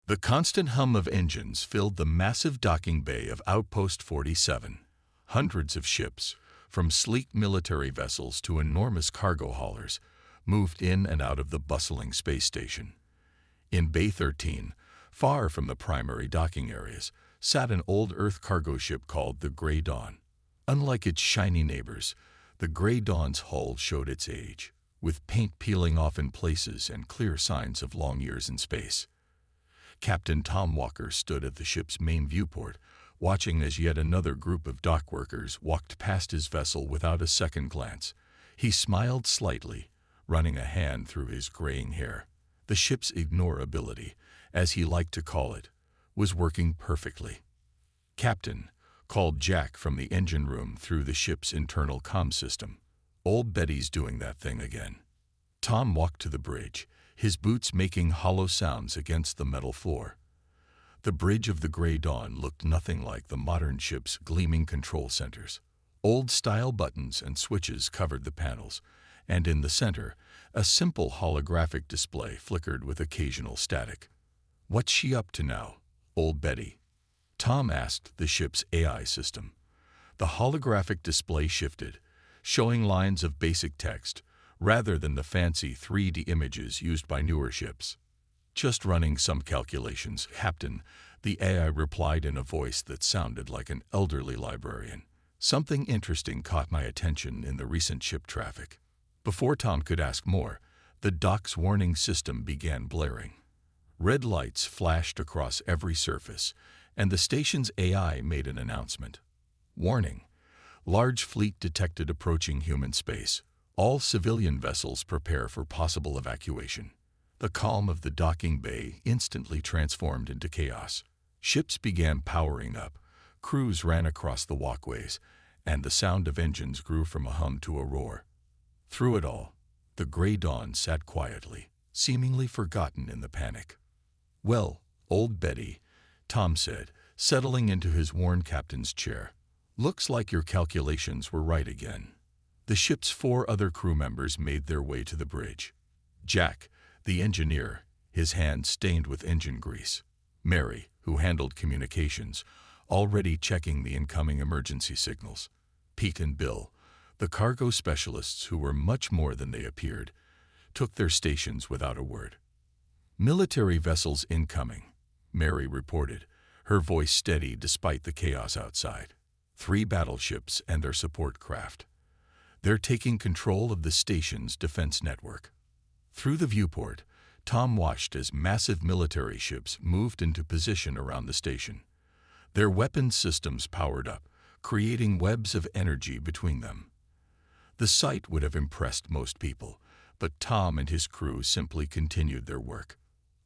The constant hum of engines filled the massive docking bay of Outpost 47. Hundreds of ships, from sleek military vessels to enormous cargo haulers, moved in and out of the bustling space station. In Bay 13, far from the primary docking areas, sat an old Earth cargo ship called the Grey Dawn. Unlike its shiny neighbors, the Grey Dawn's hull showed its age, with paint peeling off in places and clear signs of long years in space. Captain Tom Walker stood at the ship's main viewport, watching as yet another group of dock workers walked past his vessel without a second glance. He smiled slightly, running a hand through his graying hair. The ship's ignore ability, as he liked to call it, was working perfectly. "Captain," called Jack from the engine room through the ship's internal comm system. "Old Betty's doing that thing again." Tom walked to the bridge, his boots making hollow sounds against the metal floor. The bridge of the Grey Dawn looked nothing like the modern ship's gleaming control centers. Old-style buttons and switches covered the panels, and in the center, a simple holographic display flickered with occasional static. "What's she up to now, Old Betty?" Tom asked the ship's AI system. The holographic display shifted, showing lines of basic text, rather than the fancy 3D images used by newer ships. "Just running some calculations, Captain," the AI replied in a voice that sounded like an elderly librarian. "Something interesting caught my attention in the recent ship traffic." Before Tom could ask more, the dock's warning system began blaring. Red lights flashed across every surface, and the station's AI made an announcement. "Warning. Large fleet detected approaching human space. All civilian vessels prepare for possible evacuation." The calm of the docking bay instantly transformed into chaos. Ships began powering up, crews ran across the walkways, and the sound of engines grew from a hum to a roar. Through it all, the Grey Dawn sat quietly, seemingly forgotten in the panic. "Well, Old Betty," Tom said, settling into his worn captain's chair, "looks like your calculations were right again." The ship's 4 other crew members made their way to the bridge. Jack, the engineer, his hands stained with engine grease. Mary, who handled communications, already checking the incoming emergency signals. Pete and Bill, the cargo specialists who were much more than they appeared, took their stations without a word. "Military vessels incoming," Mary reported, her voice steady despite the chaos outside. 3 battleships and their support craft. "They're taking control of the station's defense network." Through the viewport, Tom watched as massive military ships moved into position around the station. Their weapons systems powered up, creating webs of energy between them. The sight would have impressed most people, but Tom and his crew simply continued their work.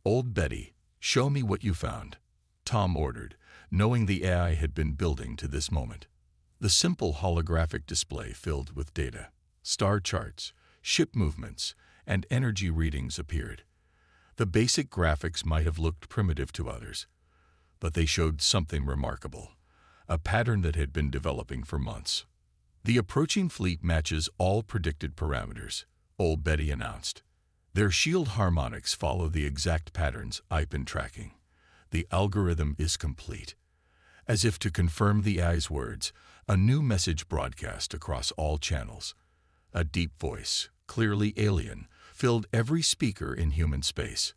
"Old Betty, show me what you found," Tom ordered, knowing the AI had been building to this moment. The simple holographic display filled with data, star charts, ship movements, and energy readings appeared. The basic graphics might have looked primitive to others, but they showed something remarkable, a pattern that had been developing for months. "The approaching fleet matches all predicted parameters," Old Betty announced. "Their shield harmonics follow the exact patterns I've been tracking. The algorithm is complete." As if to confirm the AI's words, a new message broadcast across all channels. A deep voice, clearly alien, filled every speaker in human space.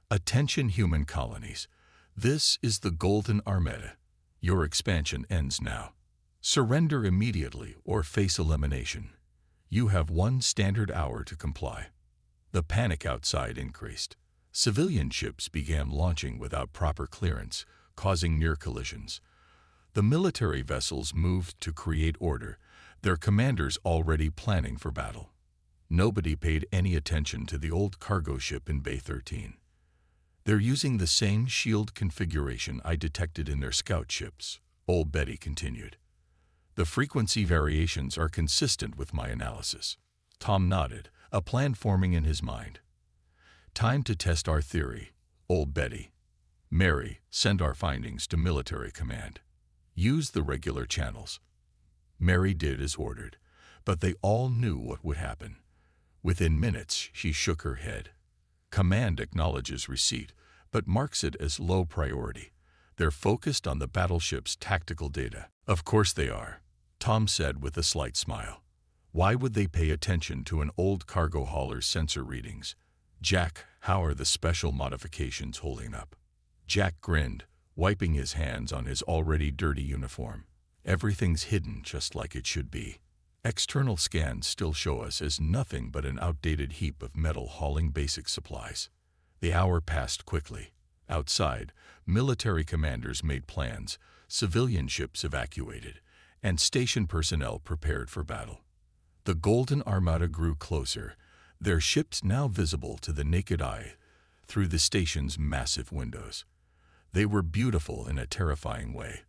"Attention, human colonies. This is the Golden Armada. Your expansion ends now. Surrender immediately or face elimination. You have 1 standard hour to comply." The panic outside increased. Civilian ships began launching without proper clearance, causing near collisions. The military vessels moved to create order, their commanders already planning for battle. Nobody paid any attention to the old cargo ship in Bay 13. "They're using the same shield configuration I detected in their scout ships," Old Betty continued. "The frequency variations are consistent with my analysis." Tom nodded, a plan forming in his mind. "Time to test our theory, Old Betty. Mary, send our findings to military command. Use the regular channels." Mary did as ordered, but they all knew what would happen. Within minutes, she shook her head. "Command acknowledges receipt, but marks it as low priority. They're focused on the battleship's tactical data. Of course they are, Tom said with a slight smile. Why would they pay attention to an old cargo hauler's sensor readings? Jack, how are the special modifications holding up? Jack grinned, wiping his hands on his already dirty uniform. Everything's hidden just like it should be. External scans still show us as nothing but an outdated heap of metal hauling basic supplies. The hour passed quickly. Outside, military commanders made plans, civilian ships evacuated, and station personnel prepared for battle. The Golden Armada grew closer, their ships now visible to the naked eye through the station's massive windows. They were beautiful in a terrifying way,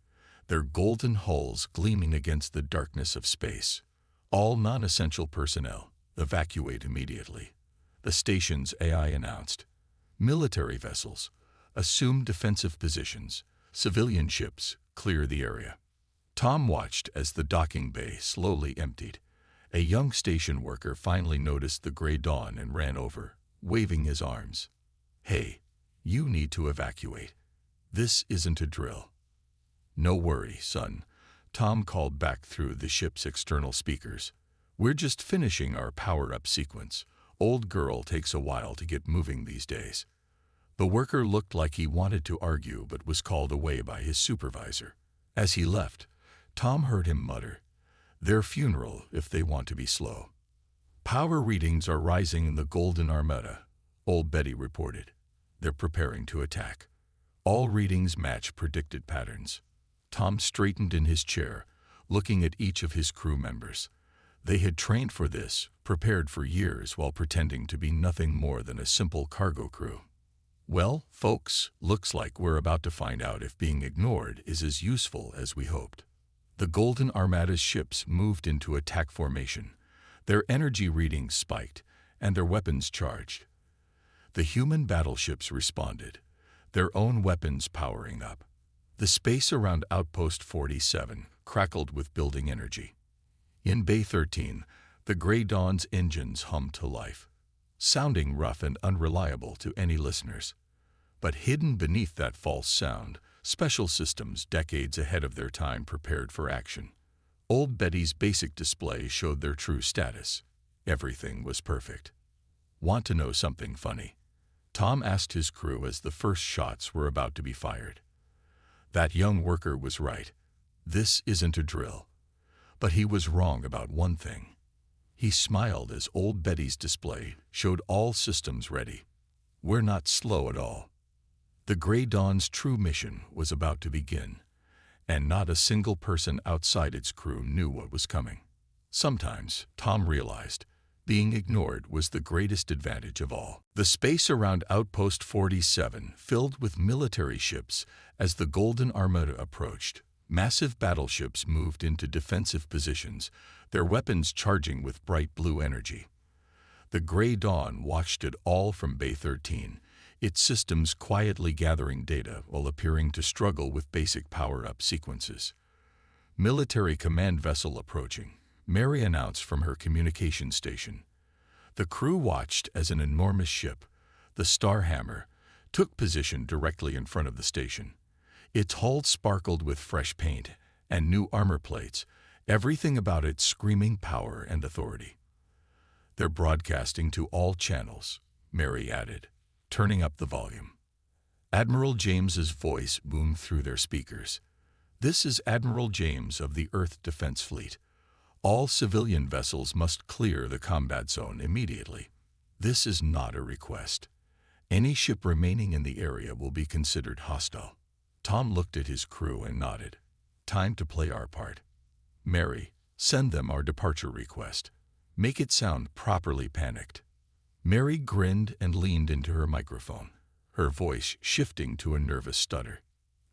their golden hulls gleaming against the darkness of space. All non-essential personnel, evacuate immediately, the station's AI announced. Military vessels, assume defensive positions. Civilian ships, clear the area. Tom watched as the docking bay slowly emptied. A young station worker finally noticed the gray dawn and ran over, waving his arms. Hey, you need to evacuate. This isn't a drill. No worry, son, Tom called back through the ship's external speakers. We're just finishing our power-up sequence. Old girl takes a while to get moving these days. The worker looked like he wanted to argue but was called away by his supervisor. As he left, Tom heard him mutter, "Their funeral if they want to be slow." Power readings are rising in the Golden Armada, Old Betty reported. They're preparing to attack. All readings match predicted patterns. Tom straightened in his chair, looking at each of his crew members. They had trained for this, prepared for years while pretending to be nothing more than a simple cargo crew. Well, folks, looks like we're about to find out if being ignored is as useful as we hoped. The Golden Armada's ships moved into attack formation. Their energy readings spiked, and their weapons charged. The human battleships responded, their own weapons powering up. The space around Outpost 47 crackled with building energy. In Bay 13, the Gray Dawn's engines hummed to life, sounding rough and unreliable to any listeners. But hidden beneath that false sound, special systems decades ahead of their time prepared for action. Old Betty's basic display showed their true status. Everything was perfect. Want to know something funny? Tom asked his crew as the first shots were about to be fired. That young worker was right. This isn't a drill. But he was wrong about one thing. He smiled as Old Betty's display showed all systems ready. We're not slow at all. The Gray Dawn's true mission was about to begin, and not a single person outside its crew knew what was coming. Sometimes, Tom realized, being ignored was the greatest advantage of all. The space around Outpost 47 filled with military ships as the Golden Armada approached. Massive battleships moved into defensive positions, their weapons charging with bright blue energy. The Gray Dawn watched it all from Bay 13, its systems quietly gathering data while appearing to struggle with basic power-up sequences. Military command vessel approaching, Mary announced from her communication station. The crew watched as an enormous ship, the Starhammer, took position directly in front of the station. Its hull sparkled with fresh paint and new armor plates, everything about it screaming power and authority. They're broadcasting to all channels, Mary added, turning up the volume. Admiral James's voice boomed through their speakers. This is Admiral James of the Earth Defense Fleet. All civilian vessels must clear the combat zone immediately. This is not a request. Any ship remaining in the area will be considered hostile. Tom looked at his crew and nodded. Time to play our part. Mary, send them our departure request. Make it sound properly panicked. Mary grinned and leaned into her microphone, her voice shifting to a nervous stutter.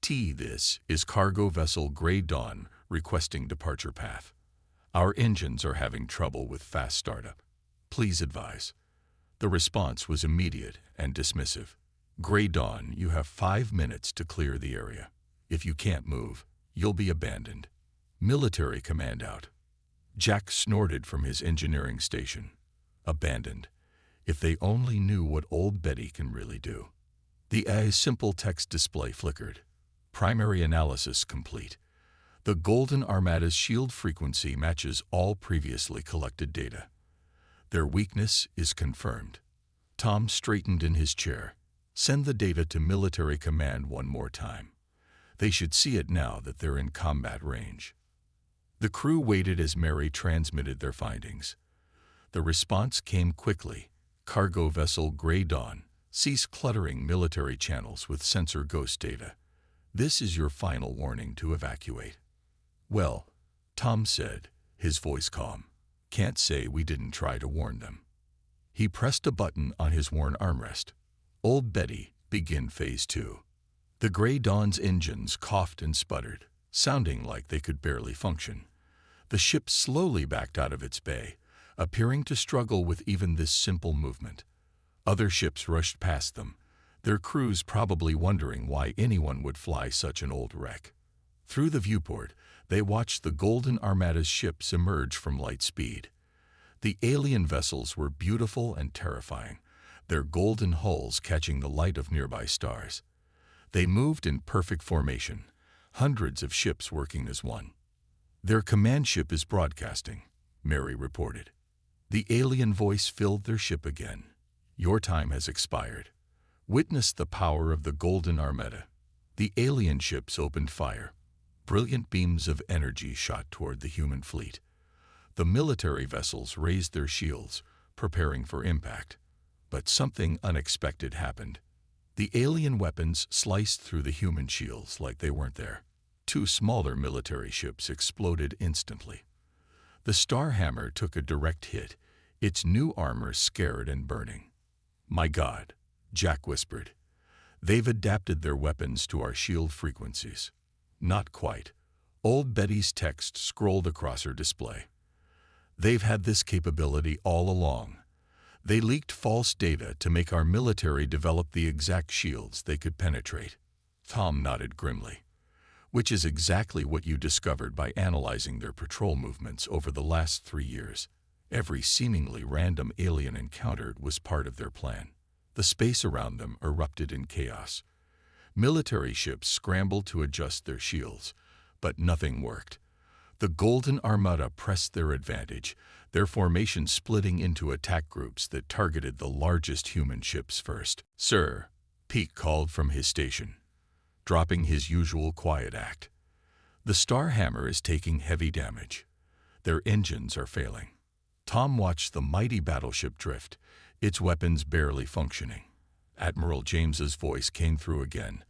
This is cargo vessel Gray Dawn requesting departure path. Our engines are having trouble with fast startup. Please advise. The response was immediate and dismissive. Gray Dawn, you have 5 minutes to clear the area. If you can't move, you'll be abandoned. Military command out. Jack snorted from his engineering station. Abandoned. If they only knew what Old Betty can really do. The AI's simple text display flickered. Primary analysis complete. The Golden Armada's shield frequency matches all previously collected data. Their weakness is confirmed. Tom straightened in his chair. Send the data to military command one more time. They should see it now that they're in combat range. The crew waited as Mary transmitted their findings. The response came quickly. Cargo vessel Grey Dawn, cease cluttering military channels with sensor ghost data. This is your final warning to evacuate. Well, Tom said, his voice calm. Can't say we didn't try to warn them. He pressed a button on his worn armrest. Old Betty, begin Phase 2. The Grey Dawn's engines coughed and sputtered, sounding like they could barely function. The ship slowly backed out of its bay, appearing to struggle with even this simple movement. Other ships rushed past them, their crews probably wondering why anyone would fly such an old wreck. Through the viewport, they watched the Golden Armada's ships emerge from light speed. The alien vessels were beautiful and terrifying, their golden hulls catching the light of nearby stars. They moved in perfect formation, hundreds of ships working as one. Their command ship is broadcasting, Mary reported. The alien voice filled their ship again. Your time has expired. Witness the power of the Golden Armada. The alien ships opened fire. Brilliant beams of energy shot toward the human fleet. The military vessels raised their shields, preparing for impact. But something unexpected happened. The alien weapons sliced through the human shields like they weren't there. Two smaller military ships exploded instantly. The Starhammer took a direct hit, its new armor scared and burning. My God, Jack whispered. They've adapted their weapons to our shield frequencies. Not quite. Old Betty's text scrolled across her display. They've had this capability all along. They leaked false data to make our military develop the exact shields they could penetrate. Tom nodded grimly. Which is exactly what you discovered by analyzing their patrol movements over the last 3 years. Every seemingly random alien encountered was part of their plan. The space around them erupted in chaos. Military ships scrambled to adjust their shields, but nothing worked. The Golden Armada pressed their advantage, their formation splitting into attack groups that targeted the largest human ships first. Sir, Pete called from his station, dropping his usual quiet act. The Starhammer is taking heavy damage. Their engines are failing. Tom watched the mighty battleship drift, its weapons barely functioning. Admiral James's voice came through again,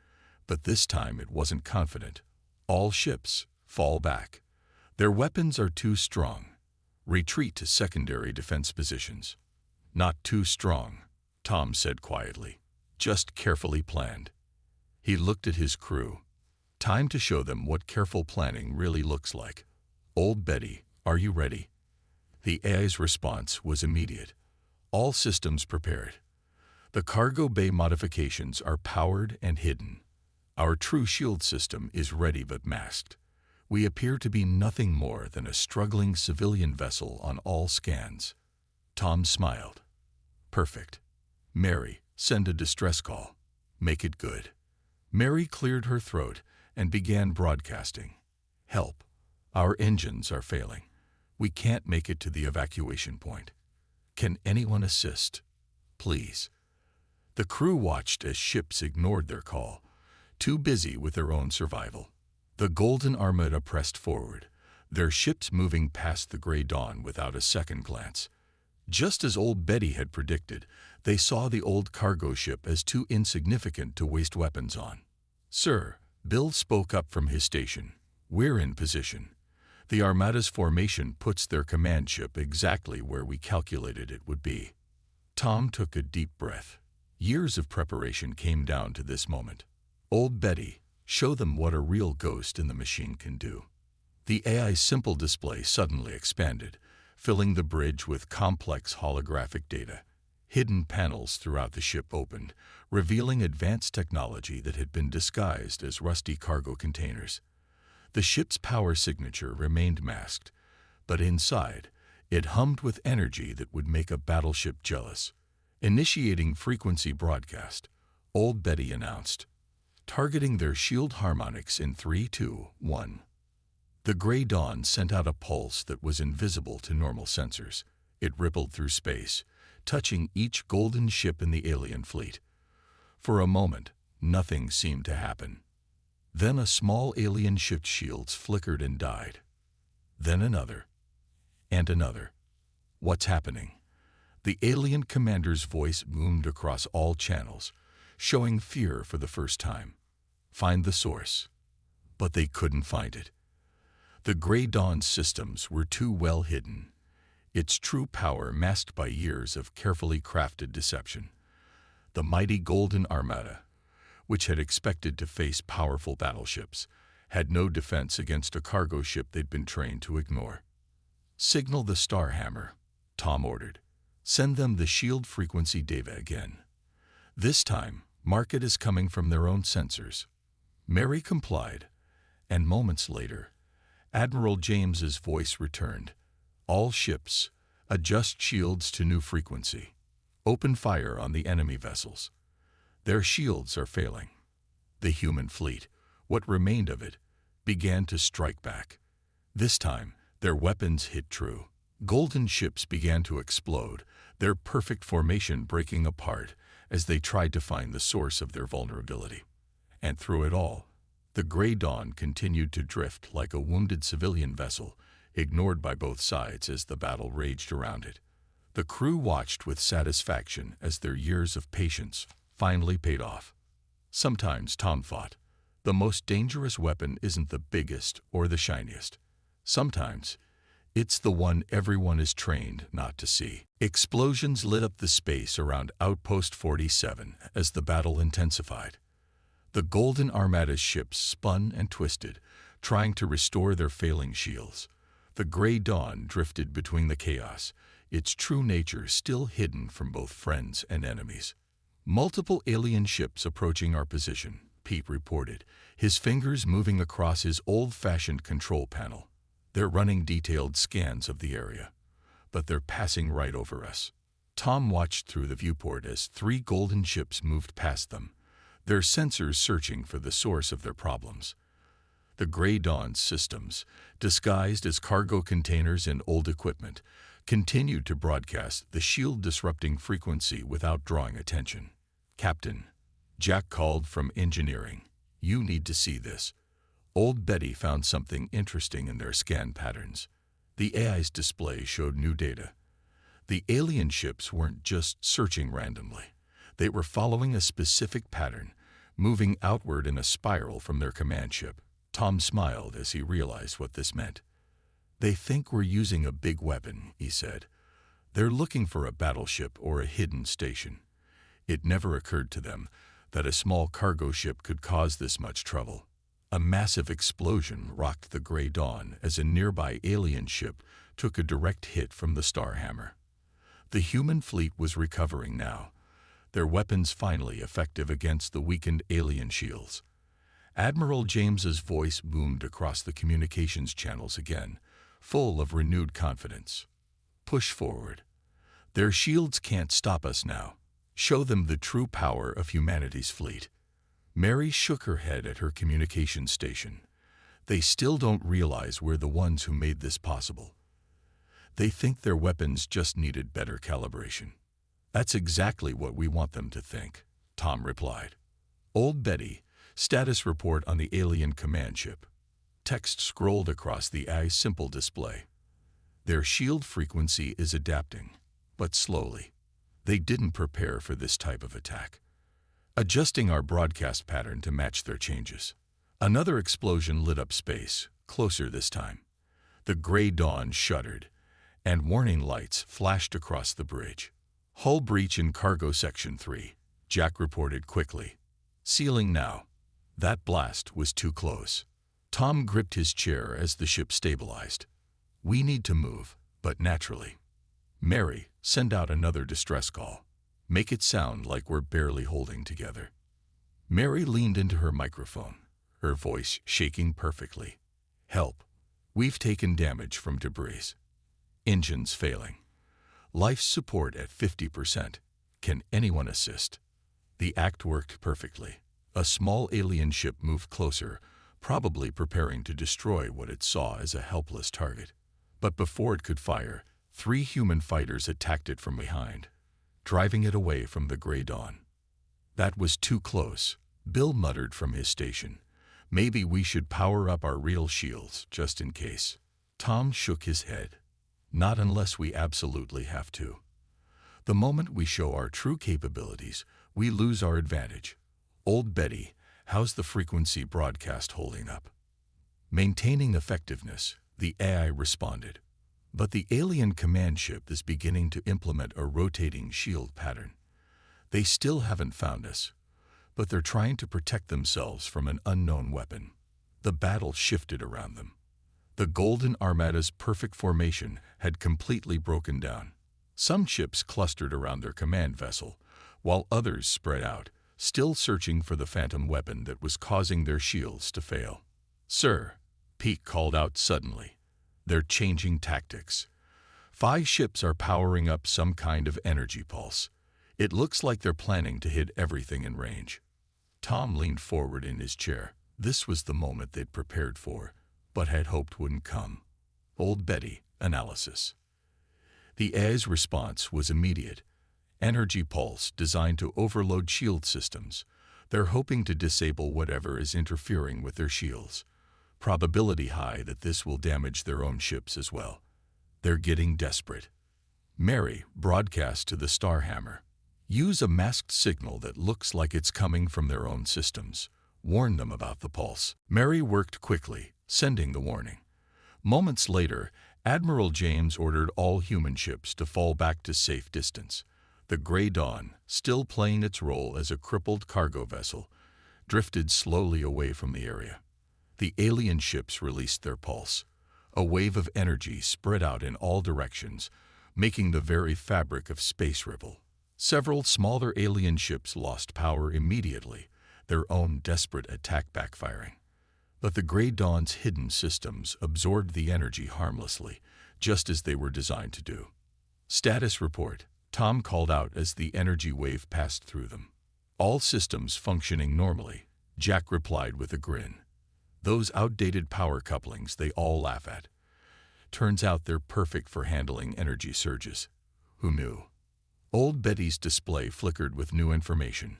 but this time it wasn't confident. All ships, fall back. Their weapons are too strong. Retreat to secondary defense positions. Not too strong, Tom said quietly. Just carefully planned. He looked at his crew. Time to show them what careful planning really looks like. Old Betty, are you ready? The AI's response was immediate. All systems prepared. The cargo bay modifications are powered and hidden. Our true shield system is ready but masked. We appear to be nothing more than a struggling civilian vessel on all scans. Tom smiled. Perfect. Mary, send a distress call. Make it good. Mary cleared her throat and began broadcasting. Help. Our engines are failing. We can't make it to the evacuation point. Can anyone assist? Please. The crew watched as ships ignored their call, too busy with their own survival. The Golden Armada pressed forward, their ships moving past the Grey Dawn without a second glance. Just as old Betty had predicted, they saw the old cargo ship as too insignificant to waste weapons on. Sir, Bill spoke up from his station. We're in position. The Armada's formation puts their command ship exactly where we calculated it would be. Tom took a deep breath. Years of preparation came down to this moment. Old Betty, show them what a real ghost in the machine can do. The AI's simple display suddenly expanded, filling the bridge with complex holographic data. Hidden panels throughout the ship opened, revealing advanced technology that had been disguised as rusty cargo containers. The ship's power signature remained masked, but inside, it hummed with energy that would make a battleship jealous. Initiating frequency broadcast. Old Betty announced, targeting their shield harmonics in 3, 2, 1. The gray dawn sent out a pulse that was invisible to normal sensors. It rippled through space, touching each golden ship in the alien fleet. For a moment, nothing seemed to happen. Then a small alien ship's shields flickered and died. Then another. And another. What's happening? The alien commander's voice boomed across all channels, showing fear for the first time. Find the source. But they couldn't find it. The Gray Dawn's systems were too well hidden, its true power masked by years of carefully crafted deception. The mighty Golden Armada, which had expected to face powerful battleships, had no defense against a cargo ship they'd been trained to ignore. Signal the Starhammer, Tom ordered. Send them the shield frequency data again. This time, mark it as coming from their own sensors. Mary complied, and moments later, Admiral James's voice returned. All ships, adjust shields to new frequency. Open fire on the enemy vessels. Their shields are failing. The human fleet, what remained of it, began to strike back. This time, their weapons hit true. Golden ships began to explode, their perfect formation breaking apart as they tried to find the source of their vulnerability. And through it all, the Gray Dawn continued to drift like a wounded civilian vessel, ignored by both sides as the battle raged around it. The crew watched with satisfaction as their years of patience finally paid off. Sometimes, Tom thought, the most dangerous weapon isn't the biggest or the shiniest. Sometimes, it's the one everyone is trained not to see. Explosions lit up the space around Outpost 47 as the battle intensified. The Golden Armada's ships spun and twisted, trying to restore their failing shields. The Gray Dawn drifted between the chaos, its true nature still hidden from both friends and enemies. Multiple alien ships approaching our position, Pete reported, his fingers moving across his old-fashioned control panel. They're running detailed scans of the area, but they're passing right over us. Tom watched through the viewport as 3 golden ships moved past them, their sensors searching for the source of their problems. The Gray Dawn's systems, disguised as cargo containers and old equipment, continued to broadcast the shield-disrupting frequency without drawing attention. Captain, Jack called from engineering. You need to see this. Old Betty found something interesting in their scan patterns. The AI's display showed new data. The alien ships weren't just searching randomly. They were following a specific pattern, moving outward in a spiral from their command ship. Tom smiled as he realized what this meant. They think we're using a big weapon, he said. They're looking for a battleship or a hidden station. It never occurred to them that a small cargo ship could cause this much trouble. A massive explosion rocked the Gray Dawn as a nearby alien ship took a direct hit from the Starhammer. The human fleet was recovering now, their weapons finally effective against the weakened alien shields. Admiral James's voice boomed across the communications channels again, full of renewed confidence. Push forward. Their shields can't stop us now. Show them the true power of humanity's fleet. Mary shook her head at her communications station. They still don't realize we're the ones who made this possible. They think their weapons just needed better calibration. That's exactly what we want them to think, Tom replied. Old Betty, status report on the alien command ship. Text scrolled across the AI's simple display. Their shield frequency is adapting, but slowly. They didn't prepare for this type of attack. Adjusting our broadcast pattern to match their changes. Another explosion lit up space, closer this time. The Gray Dawn shuddered, and warning lights flashed across the bridge. Hull breach in cargo section 3, Jack reported quickly. Sealing now. That blast was too close. Tom gripped his chair as the ship stabilized. We need to move, but naturally. Mary, send out another distress call. Make it sound like we're barely holding together. Mary leaned into her microphone, her voice shaking perfectly. Help. We've taken damage from debris. Engines failing. Life support at 50%. Can anyone assist? The act worked perfectly. A small alien ship moved closer, probably preparing to destroy what it saw as a helpless target. But before it could fire, 3 human fighters attacked it from behind, driving it away from the gray dawn. That was too close, Bill muttered from his station. Maybe we should power up our real shields, just in case. Tom shook his head. Not unless we absolutely have to. The moment we show our true capabilities, we lose our advantage. Old Betty, how's the frequency broadcast holding up? Maintaining effectiveness, the AI responded. But the alien command ship is beginning to implement a rotating shield pattern. They still haven't found us, but they're trying to protect themselves from an unknown weapon. The battle shifted around them. The Golden Armada's perfect formation had completely broken down. Some ships clustered around their command vessel, while others spread out, still searching for the phantom weapon that was causing their shields to fail. "Sir," Pete called out suddenly, "they're changing tactics. 5 ships are powering up some kind of energy pulse. It looks like they're planning to hit everything in range." Tom leaned forward in his chair. This was the moment they'd prepared for, but had hoped wouldn't come. Old Betty, analysis. The AI's response was immediate. Energy pulse designed to overload shield systems. They're hoping to disable whatever is interfering with their shields. Probability high that this will damage their own ships as well. They're getting desperate. Mary broadcast to the Starhammer. Use a masked signal that looks like it's coming from their own systems. Warn them about the pulse. Mary worked quickly, sending the warning. Moments later, Admiral James ordered all human ships to fall back to safe distance. The Gray Dawn, still playing its role as a crippled cargo vessel, drifted slowly away from the area. The alien ships released their pulse. A wave of energy spread out in all directions, making the very fabric of space ripple. Several smaller alien ships lost power immediately, their own desperate attack backfiring. But the Gray Dawn's hidden systems absorbed the energy harmlessly, just as they were designed to do. "Status report," Tom called out as the energy wave passed through them. "All systems functioning normally," Jack replied with a grin. "Those outdated power couplings they all laugh at. Turns out they're perfect for handling energy surges. Who knew?" Old Betty's display flickered with new information.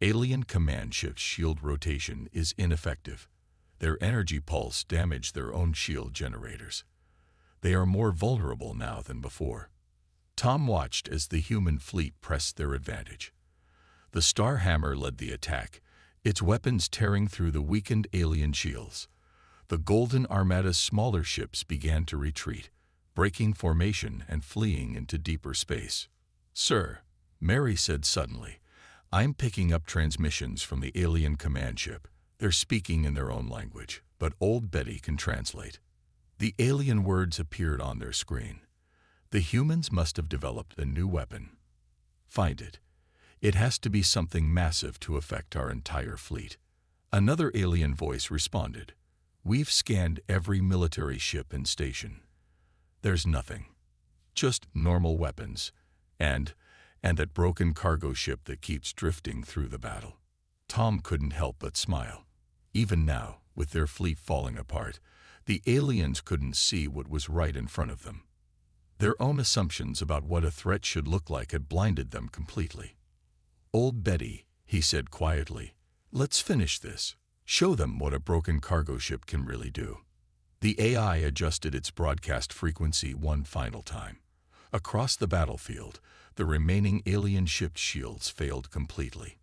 Alien command ship's shield rotation is ineffective. Their energy pulse damaged their own shield generators. They are more vulnerable now than before. Tom watched as the human fleet pressed their advantage. The Starhammer led the attack, its weapons tearing through the weakened alien shields. The Golden Armada's smaller ships began to retreat, breaking formation and fleeing into deeper space. "Sir," Mary said suddenly, "I'm picking up transmissions from the alien command ship. They're speaking in their own language, but Old Betty can translate." The alien words appeared on their screen. "The humans must have developed a new weapon. Find it. It has to be something massive to affect our entire fleet." Another alien voice responded. "We've scanned every military ship and station. There's nothing. Just normal weapons. And that broken cargo ship that keeps drifting through the battle." Tom couldn't help but smile. Even now, with their fleet falling apart, the aliens couldn't see what was right in front of them. Their own assumptions about what a threat should look like had blinded them completely. "Old Betty," he said quietly, "let's finish this. Show them what a broken cargo ship can really do." The AI adjusted its broadcast frequency one final time. Across the battlefield, the remaining alien ship's shields failed completely.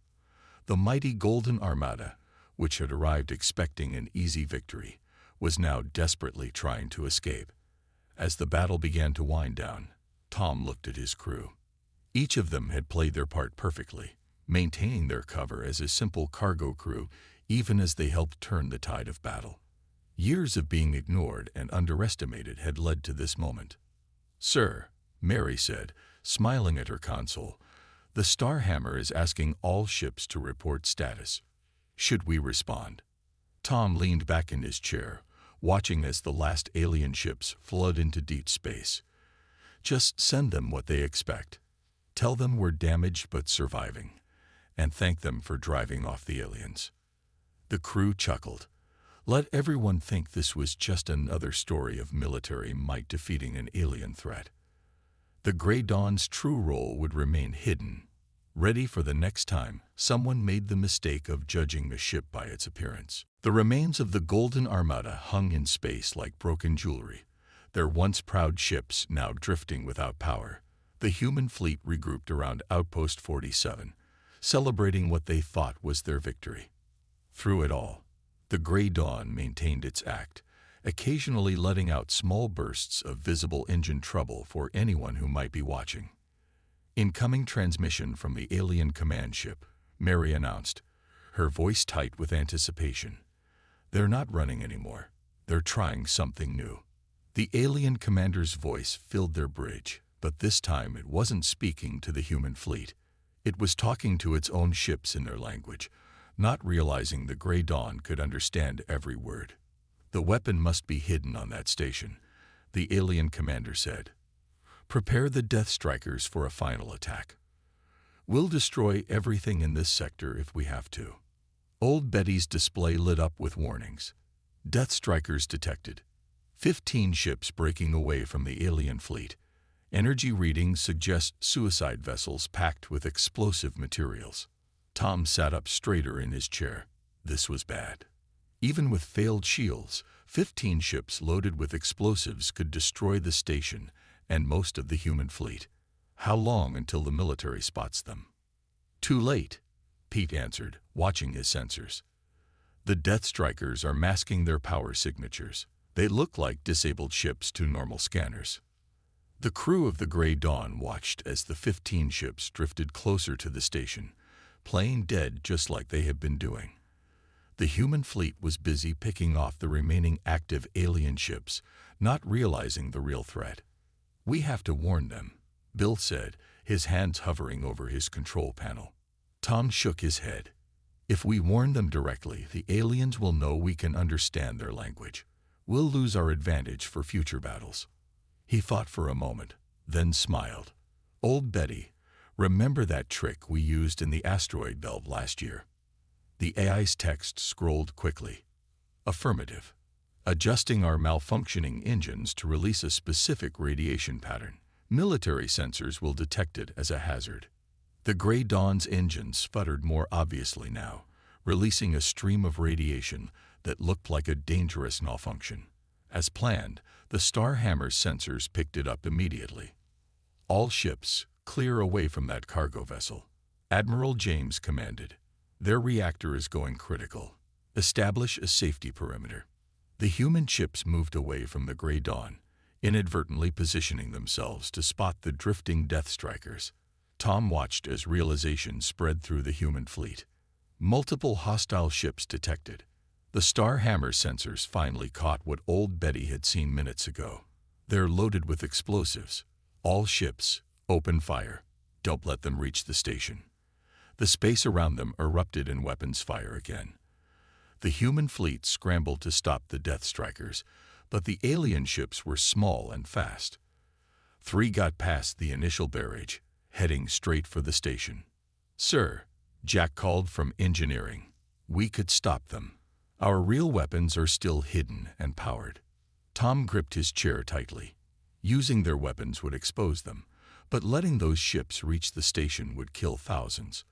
The mighty Golden Armada, which had arrived expecting an easy victory, was now desperately trying to escape. As the battle began to wind down, Tom looked at his crew. Each of them had played their part perfectly, maintaining their cover as a simple cargo crew even as they helped turn the tide of battle. Years of being ignored and underestimated had led to this moment. "Sir," Mary said, smiling at her console, "the Starhammer is asking all ships to report status. Should we respond?" Tom leaned back in his chair, watching as the last alien ships flood into deep space. "Just send them what they expect. Tell them we're damaged but surviving. and thanked them for driving off the aliens. The crew chuckled. Let everyone think this was just another story of military might defeating an alien threat. The Grey Dawn's true role would remain hidden, ready for the next time someone made the mistake of judging a ship by its appearance. The remains of the Golden Armada hung in space like broken jewelry, their once proud ships now drifting without power. The human fleet regrouped around Outpost 47, celebrating what they thought was their victory. Through it all, the Grey Dawn maintained its act, occasionally letting out small bursts of visible engine trouble for anyone who might be watching. Incoming transmission from the alien command ship, Mary announced, her voice tight with anticipation. They're not running anymore. They're trying something new. The alien commander's voice filled their bridge, but this time it wasn't speaking to the human fleet. It was talking to its own ships in their language, not realizing the Grey Dawn could understand every word. The weapon must be hidden on that station, the alien commander said. Prepare the Death Strikers for a final attack. We'll destroy everything in this sector if we have to. Old Betty's display lit up with warnings. Death Strikers detected. 15 ships breaking away from the alien fleet. Energy readings suggest suicide vessels packed with explosive materials. Tom sat up straighter in his chair. This was bad. Even with failed shields, 15 ships loaded with explosives could destroy the station and most of the human fleet. How long until the military spots them? Too late, Pete answered, watching his sensors. The Death Strikers are masking their power signatures. They look like disabled ships to normal scanners. The crew of the Grey Dawn watched as the 15 ships drifted closer to the station, playing dead just like they had been doing. The human fleet was busy picking off the remaining active alien ships, not realizing the real threat. We have to warn them, Bill said, his hands hovering over his control panel. Tom shook his head. If we warn them directly, the aliens will know we can understand their language. We'll lose our advantage for future battles. He thought for a moment, then smiled. Old Betty, remember that trick we used in the asteroid belt last year? The AI's text scrolled quickly. Affirmative. Adjusting our malfunctioning engines to release a specific radiation pattern. Military sensors will detect it as a hazard. The Grey Dawn's engines sputtered more obviously now, releasing a stream of radiation that looked like a dangerous malfunction. As planned, the Starhammer's sensors picked it up immediately. All ships, clear away from that cargo vessel. Admiral James commanded. Their reactor is going critical. Establish a safety perimeter. The human ships moved away from the Grey Dawn, inadvertently positioning themselves to spot the drifting Death Strikers. Tom watched as realization spread through the human fleet. Multiple hostile ships detected. The Starhammer sensors finally caught what old Betty had seen minutes ago. They're loaded with explosives. All ships, open fire. Don't let them reach the station. The space around them erupted in weapons fire again. The human fleet scrambled to stop the Death Strikers, but the alien ships were small and fast. 3 got past the initial barrage, heading straight for the station. Sir, Jack called from engineering. We could stop them. Our real weapons are still hidden and powered. Tom gripped his chair tightly. Using their weapons would expose them, but letting those ships reach the station would kill thousands.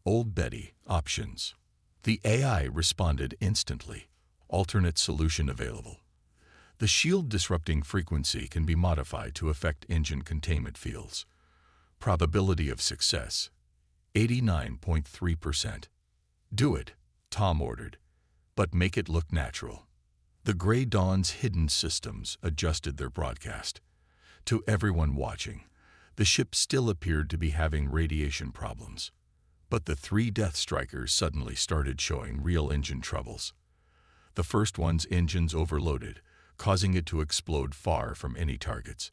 Old Betty, options. The AI responded instantly. Alternate solution available. The shield disrupting frequency can be modified to affect engine containment fields. Probability of success, 89.3%. Do it, Tom ordered, but make it look natural. The Grey Dawn's hidden systems adjusted their broadcast. To everyone watching, the ship still appeared to be having radiation problems. But the 3 Death Strikers suddenly started showing real engine troubles. The first one's engines overloaded, causing it to explode far from any targets.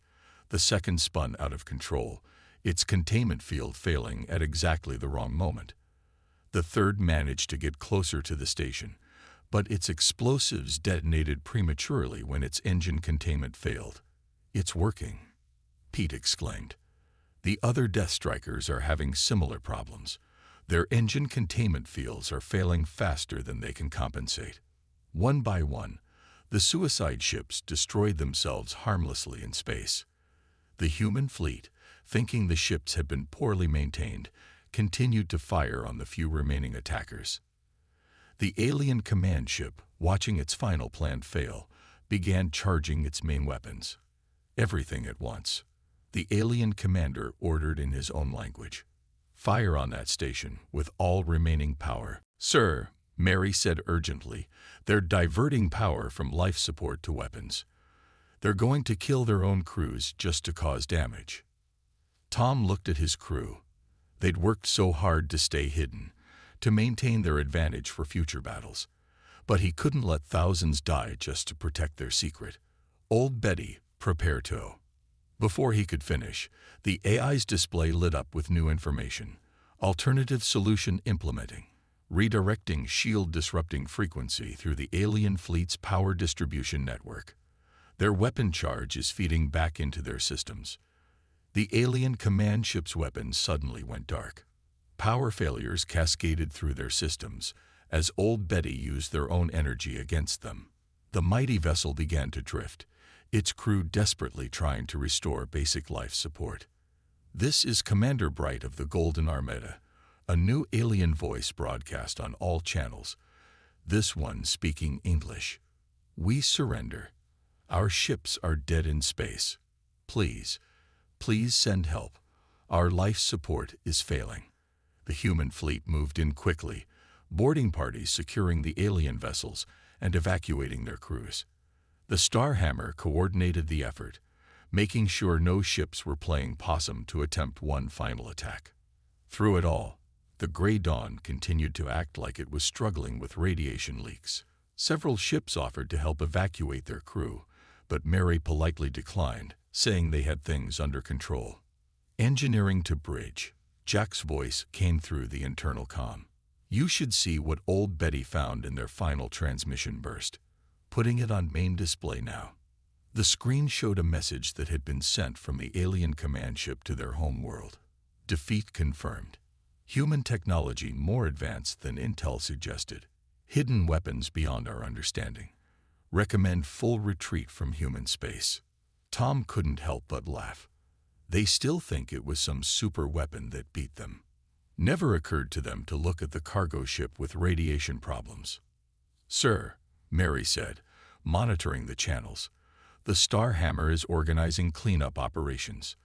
The second spun out of control, its containment field failing at exactly the wrong moment. The third managed to get closer to the station, but its explosives detonated prematurely when its engine containment failed. It's working, Pete exclaimed. The other Death Strikers are having similar problems. Their engine containment fields are failing faster than they can compensate. One by one, the suicide ships destroyed themselves harmlessly in space. The human fleet, thinking the ships had been poorly maintained, continued to fire on the few remaining attackers. The alien command ship, watching its final plan fail, began charging its main weapons. Everything at once. The alien commander ordered in his own language, "Fire on that station with all remaining power." "Sir," Mary said urgently, "they're diverting power from life support to weapons. They're going to kill their own crews just to cause damage." Tom looked at his crew. They'd worked so hard to stay hidden, to maintain their advantage for future battles. But he couldn't let thousands die just to protect their secret. "Old Betty, prepare to." Before he could finish, the AI's display lit up with new information. Alternative solution implementing. Redirecting shield disrupting frequency through the alien fleet's power distribution network. Their weapon charge is feeding back into their systems. The alien command ship's weapons suddenly went dark. Power failures cascaded through their systems as Old Betty used their own energy against them. The mighty vessel began to drift, its crew desperately trying to restore basic life support. "This is Commander Bright of the Golden Armada," a new alien voice broadcast on all channels, this one speaking English. "We surrender. Our ships are dead in space. Please send help. Our life support is failing." The human fleet moved in quickly, boarding parties securing the alien vessels and evacuating their crews. The Starhammer coordinated the effort, making sure no ships were playing possum to attempt one final attack. Through it all, the Grey Dawn continued to act like it was struggling with radiation leaks. Several ships offered to help evacuate their crew, but Mary politely declined, saying they had things under control. "Engineering to bridge." Jack's voice came through the internal comm. "You should see what Old Betty found in their final transmission burst. Putting it on main display now." The screen showed a message that had been sent from the alien command ship to their home world. "Defeat confirmed. Human technology more advanced than Intel suggested. Hidden weapons beyond our understanding. Recommend full retreat from human space." Tom couldn't help but laugh. They still think it was some super weapon that beat them. Never occurred to them to look at the cargo ship with radiation problems. "Sir," Mary said, monitoring the channels, "the Starhammer is organizing cleanup operations.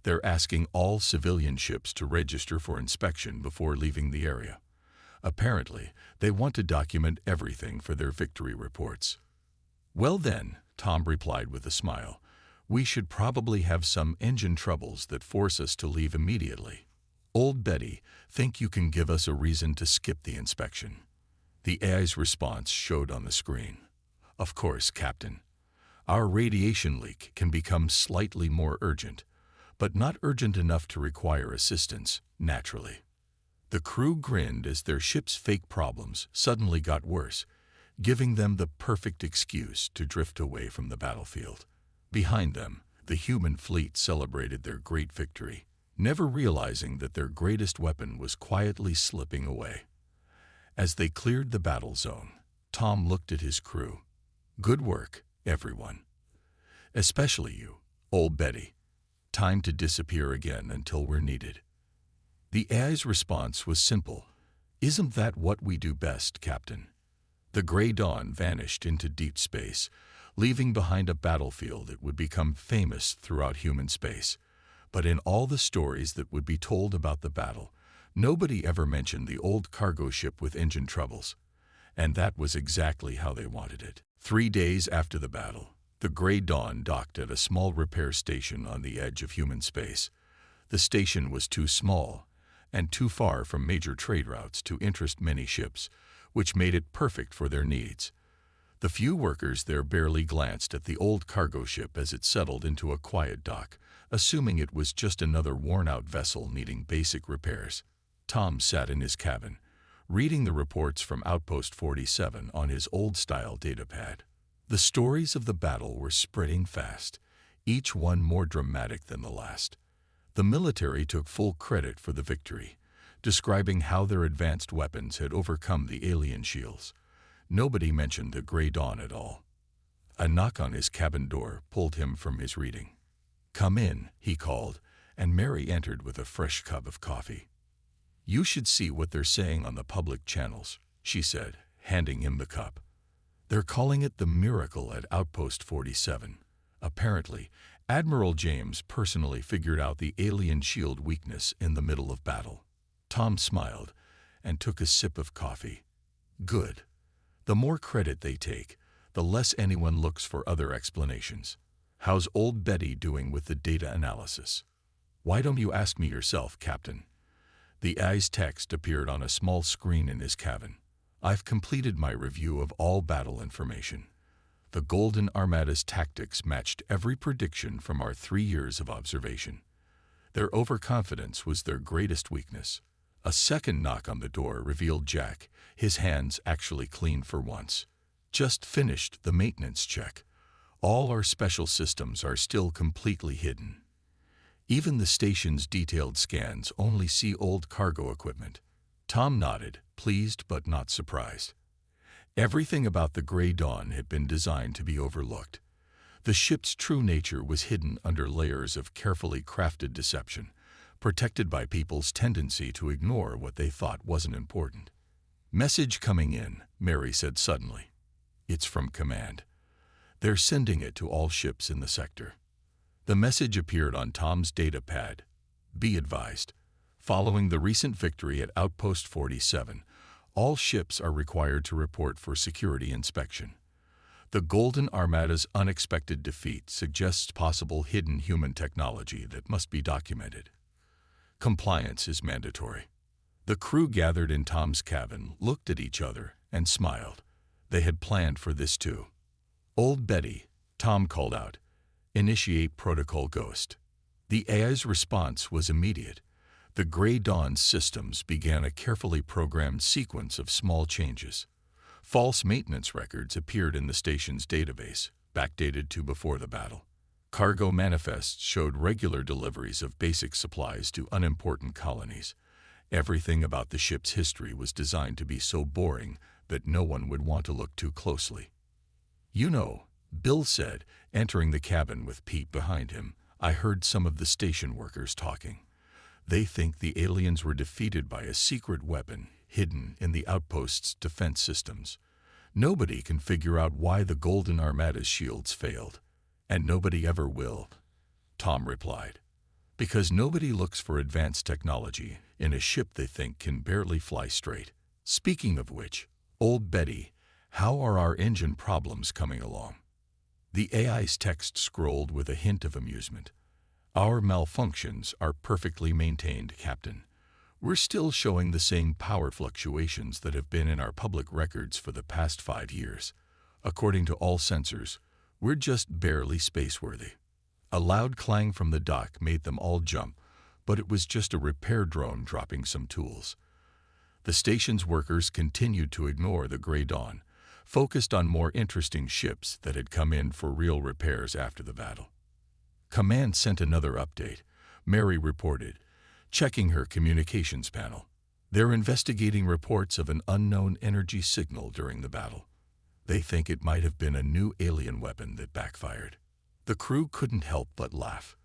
They're asking all civilian ships to register for inspection before leaving the area. Apparently, they want to document everything for their victory reports." "Well then," Tom replied with a smile, "we should probably have some engine troubles that force us to leave immediately. Old Betty, think you can give us a reason to skip the inspection?" The AI's response showed on the screen. "Of course, Captain. Our radiation leak can become slightly more urgent, but not urgent enough to require assistance, naturally." The crew grinned as their ship's fake problems suddenly got worse, giving them the perfect excuse to drift away from the battlefield. Behind them, the human fleet celebrated their great victory, never realizing that their greatest weapon was quietly slipping away. As they cleared the battle zone, Tom looked at his crew. "Good work, everyone. Especially you, Old Betty. Time to disappear again until we're needed." The AI's response was simple. "Isn't that what we do best, Captain?" The Grey Dawn vanished into deep space, leaving behind a battlefield that would become famous throughout human space. But in all the stories that would be told about the battle, nobody ever mentioned the old cargo ship with engine troubles. And that was exactly how they wanted it. 3 days after the battle, the Grey Dawn docked at a small repair station on the edge of human space. The station was too small and too far from major trade routes to interest many ships, which made it perfect for their needs. The few workers there barely glanced at the old cargo ship as it settled into a quiet dock, assuming it was just another worn-out vessel needing basic repairs. Tom sat in his cabin, reading the reports from Outpost 47 on his old-style datapad. The stories of the battle were spreading fast, each one more dramatic than the last. The military took full credit for the victory, describing how their advanced weapons had overcome the alien shields. Nobody mentioned the Grey Dawn at all. A knock on his cabin door pulled him from his reading. "Come in," he called, and Mary entered with a fresh cup of coffee. "You should see what they're saying on the public channels," she said, handing him the cup. "They're calling it the miracle at Outpost 47. Apparently, Admiral James personally figured out the alien shield weakness in the middle of battle." Tom smiled and took a sip of coffee. "Good. The more credit they take, the less anyone looks for other explanations. How's old Betty doing with the data analysis?" "Why don't you ask me yourself, Captain?" The AI's text appeared on a small screen in his cabin. "I've completed my review of all battle information. The Golden Armada's tactics matched every prediction from our 3 years of observation. Their overconfidence was their greatest weakness." A second knock on the door revealed Jack, his hands actually clean for once. "Just finished the maintenance check. All our special systems are still completely hidden. Even the station's detailed scans only see old cargo equipment." Tom nodded, pleased but not surprised. Everything about the Grey Dawn had been designed to be overlooked. The ship's true nature was hidden under layers of carefully crafted deception, protected by people's tendency to ignore what they thought wasn't important. "Message coming in," Mary said suddenly. "It's from Command. They're sending it to all ships in the sector." The message appeared on Tom's data pad. "Be advised. Following the recent victory at Outpost 47, all ships are required to report for security inspection. The Golden Armada's unexpected defeat suggests possible hidden human technology that must be documented. Compliance is mandatory." The crew gathered in Tom's cabin looked at each other and smiled. They had planned for this too. "Old Betty," Tom called out, "initiate Protocol Ghost." The AI's response was immediate. The Grey Dawn's systems began a carefully programmed sequence of small changes. False maintenance records appeared in the station's database, backdated to before the battle. Cargo manifests showed regular deliveries of basic supplies to unimportant colonies. Everything about the ship's history was designed to be so boring that no one would want to look too closely. "You know," Bill said, entering the cabin with Pete behind him, "I heard some of the station workers talking. They think the aliens were defeated by a secret weapon hidden in the outpost's defense systems. Nobody can figure out why the Golden Armada's shields failed. And nobody ever will," Tom replied. "Because nobody looks for advanced technology in a ship they think can barely fly straight. Speaking of which, old Betty, how are our engine problems coming along?" The AI's text scrolled with a hint of amusement. "Our malfunctions are perfectly maintained, Captain. We're still showing the same power fluctuations that have been in our public records for the past 5 years. According to all sensors, we're just barely spaceworthy." A loud clang from the dock made them all jump, but it was just a repair drone dropping some tools. The station's workers continued to ignore the Grey Dawn, focused on more interesting ships that had come in for real repairs after the battle. Command sent another update, Mary reported, checking her communications panel. "They're investigating reports of an unknown energy signal during the battle. They think it might have been a new alien weapon that backfired." The crew couldn't help but laugh.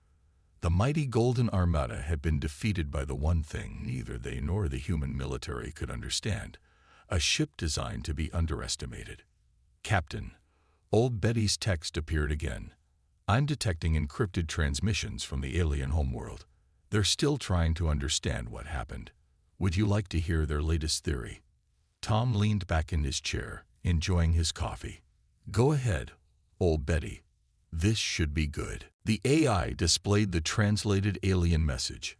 The mighty Golden Armada had been defeated by the one thing neither they nor the human military could understand, a ship designed to be underestimated. "Captain," old Betty's text appeared again. "I'm detecting encrypted transmissions from the alien homeworld. They're still trying to understand what happened. Would you like to hear their latest theory?" Tom leaned back in his chair, enjoying his coffee. "Go ahead, old Betty. This should be good." The AI displayed the translated alien message.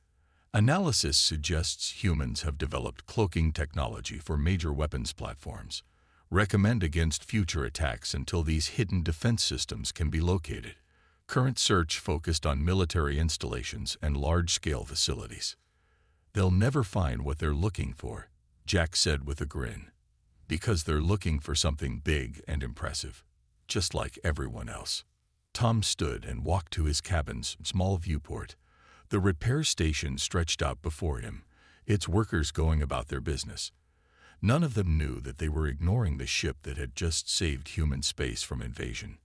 "Analysis suggests humans have developed cloaking technology for major weapons platforms. Recommend against future attacks until these hidden defense systems can be located. Current search focused on military installations and large-scale facilities." "They'll never find what they're looking for," Jack said with a grin. "Because they're looking for something big and impressive, just like everyone else." Tom stood and walked to his cabin's small viewport. The repair station stretched out before him, its workers going about their business. None of them knew that they were ignoring the ship that had just saved human space from invasion.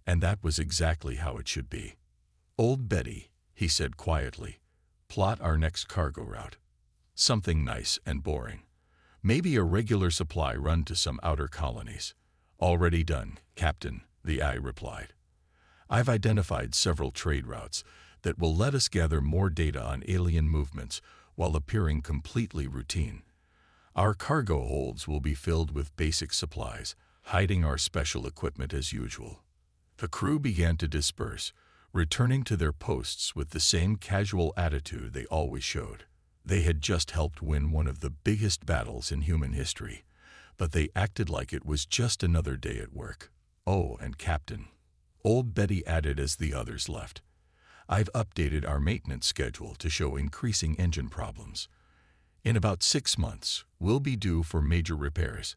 And that was exactly how it should be. "Old Betty," he said quietly, "plot our next cargo route. Something nice and boring. Maybe a regular supply run to some outer colonies." "Already done, Captain," the eye replied. "I've identified several trade routes that will let us gather more data on alien movements while appearing completely routine. Our cargo holds will be filled with basic supplies, hiding our special equipment as usual." The crew began to disperse, returning to their posts with the same casual attitude they always showed. They had just helped win one of the biggest battles in human history, but they acted like it was just another day at work. "Oh, and Captain," Old Betty added as the others left, "I've updated our maintenance schedule to show increasing engine problems. In about 6 months, we'll be due for major repairs.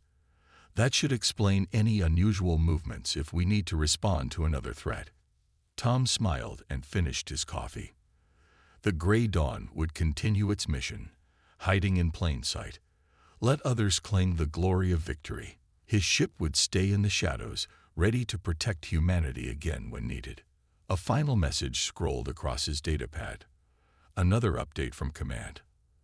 That should explain any unusual movements if we need to respond to another threat." Tom smiled and finished his coffee. The Gray Dawn would continue its mission, hiding in plain sight. Let others claim the glory of victory. His ship would stay in the shadows, ready to protect humanity again when needed. A final message scrolled across his datapad. Another update from command.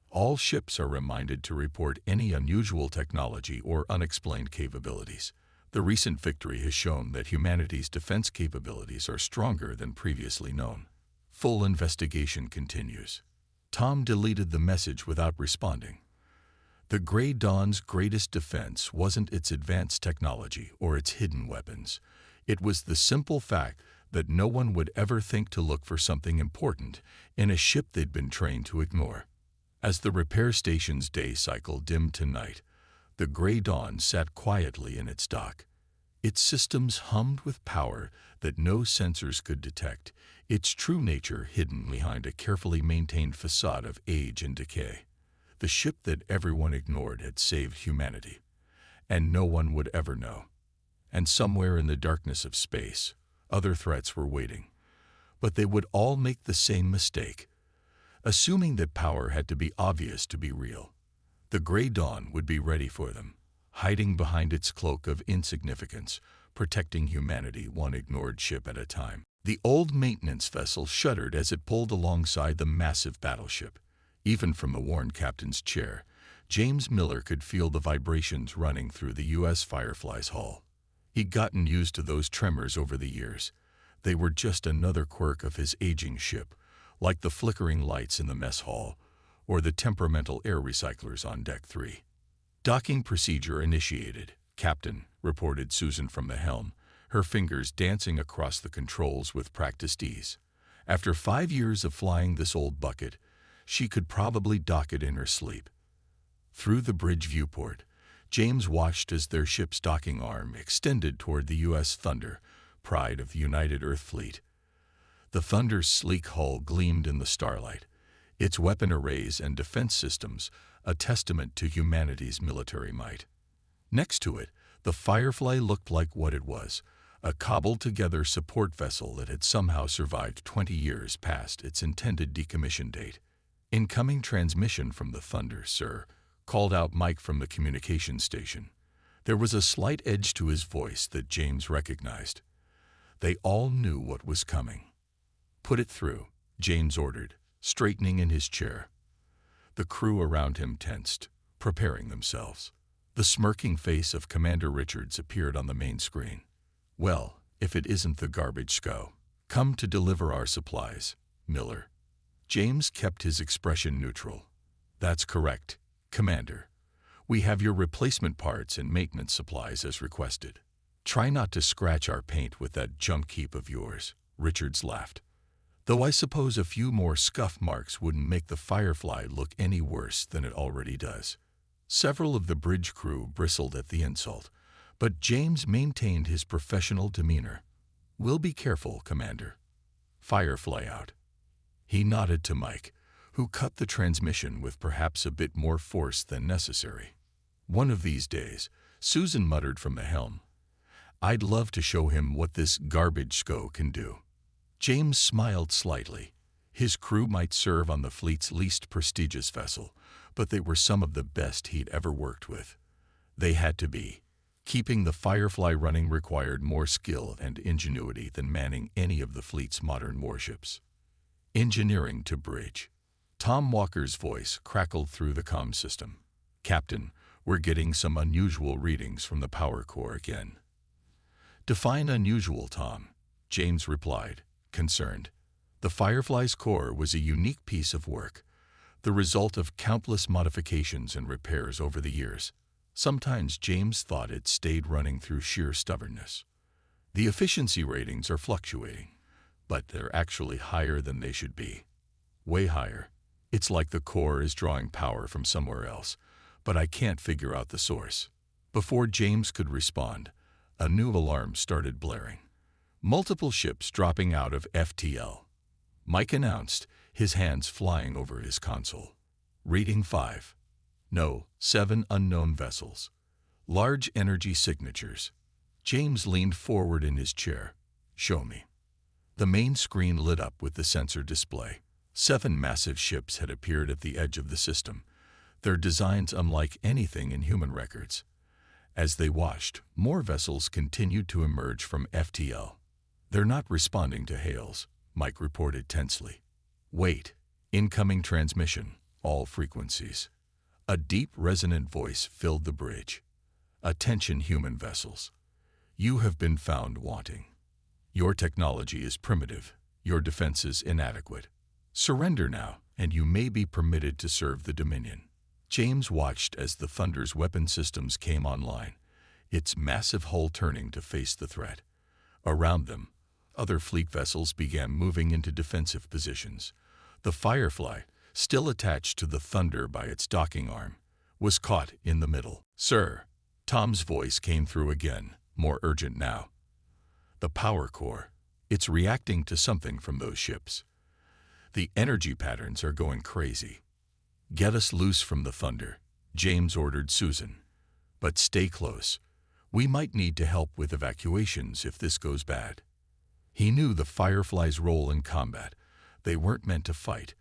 All ships are reminded to report any unusual technology or unexplained capabilities. The recent victory has shown that humanity's defense capabilities are stronger than previously known. Full investigation continues. Tom deleted the message without responding. The Gray Dawn's greatest defense wasn't its advanced technology or its hidden weapons. It was the simple fact that no one would ever think to look for something important in a ship they'd been trained to ignore. As the repair station's day cycle dimmed to night, the Gray Dawn sat quietly in its dock. Its systems hummed with power that no sensors could detect, its true nature hidden behind a carefully maintained facade of age and decay. The ship that everyone ignored had saved humanity, and no one would ever know. And somewhere in the darkness of space, other threats were waiting. But they would all make the same mistake, assuming that power had to be obvious to be real. The Gray Dawn would be ready for them, hiding behind its cloak of insignificance, protecting humanity one ignored ship at a time. The old maintenance vessel shuddered as it pulled alongside the massive battleship. Even from the worn captain's chair, James Miller could feel the vibrations running through the U.S. Firefly's hull. He'd gotten used to those tremors over the years. They were just another quirk of his aging ship, like the flickering lights in the mess hall or the temperamental air recyclers on Deck 3. "Docking procedure initiated, Captain," reported Susan from the helm, her fingers dancing across the controls with practiced ease. After 5 years of flying this old bucket, she could probably dock it in her sleep. Through the bridge viewport, James watched as their ship's docking arm extended toward the U.S. Thunder, pride of the United Earth Fleet. The Thunder's sleek hull gleamed in the starlight, its weapon arrays and defense systems a testament to humanity's military might. Next to it, the Firefly looked like what it was, a cobbled-together support vessel that had somehow survived 20 years past its intended decommission date. "Incoming transmission from the Thunder, sir," called out Mike from the communications station. There was a slight edge to his voice that James recognized. They all knew what was coming. "Put it through," James ordered, straightening in his chair. The crew around him tensed, preparing themselves. The smirking face of Commander Richards appeared on the main screen. "Well, if it isn't the garbage SCO. Come to deliver our supplies, Miller." James kept his expression neutral. "That's correct, Commander. We have your replacement parts and maintenance supplies as requested. Try not to scratch our paint with that junk heap of yours," Richards laughed. "Though I suppose a few more scuff marks wouldn't make the Firefly look any worse than it already does." Several of the bridge crew bristled at the insult, but James maintained his professional demeanor. "We'll be careful, Commander. Firefly out." He nodded to Mike, who cut the transmission with perhaps a bit more force than necessary. "One of these days," Susan muttered from the helm, "I'd love to show him what this garbage SCO can do." James smiled slightly, His crew might serve on the fleet's least prestigious vessel, but they were some of the best he'd ever worked with. They had to be. Keeping the Firefly running required more skill and ingenuity than manning any of the fleet's modern warships. Engineering to bridge. Tom Walker's voice crackled through the comm system. "Captain, we're getting some unusual readings from the power core again." "Define unusual, Tom," James replied, concerned. The Firefly's core was a unique piece of work, the result of countless modifications and repairs over the years. Sometimes James thought it stayed running through sheer stubbornness. The efficiency ratings are fluctuating, but they're actually higher than they should be. Way higher. It's like the core is drawing power from somewhere else, but I can't figure out the source. Before James could respond, a new alarm started blaring. Multiple ships dropping out of FTL. Mike announced, his hands flying over his console. Reading 5. No, 7 unknown vessels. Large energy signatures. James leaned forward in his chair. "Show me." The main screen lit up with the sensor display. 7 massive ships had appeared at the edge of the system, their designs unlike anything in human records. As they watched, more vessels continued to emerge from FTL. "They're not responding to hails," Mike reported tensely. "Wait. Incoming transmission, all frequencies." A deep, resonant voice filled the bridge. "Attention, human vessels. You have been found wanting. Your technology is primitive, your defenses inadequate. Surrender now, and you may be permitted to serve the Dominion." James watched as the Thunder's weapon systems came online, its massive hull turning to face the threat. Around them, other fleet vessels began moving into defensive positions. The Firefly, still attached to the Thunder by its docking arm, was caught in the middle. "Sir," Tom's voice came through again, more urgent now. "The power core, it's reacting to something from those ships. The energy patterns are going crazy. Get us loose from the Thunder," James ordered Susan. "But stay close. We might need to help with evacuations if this goes bad." He knew the Firefly's role in combat. They weren't meant to fight,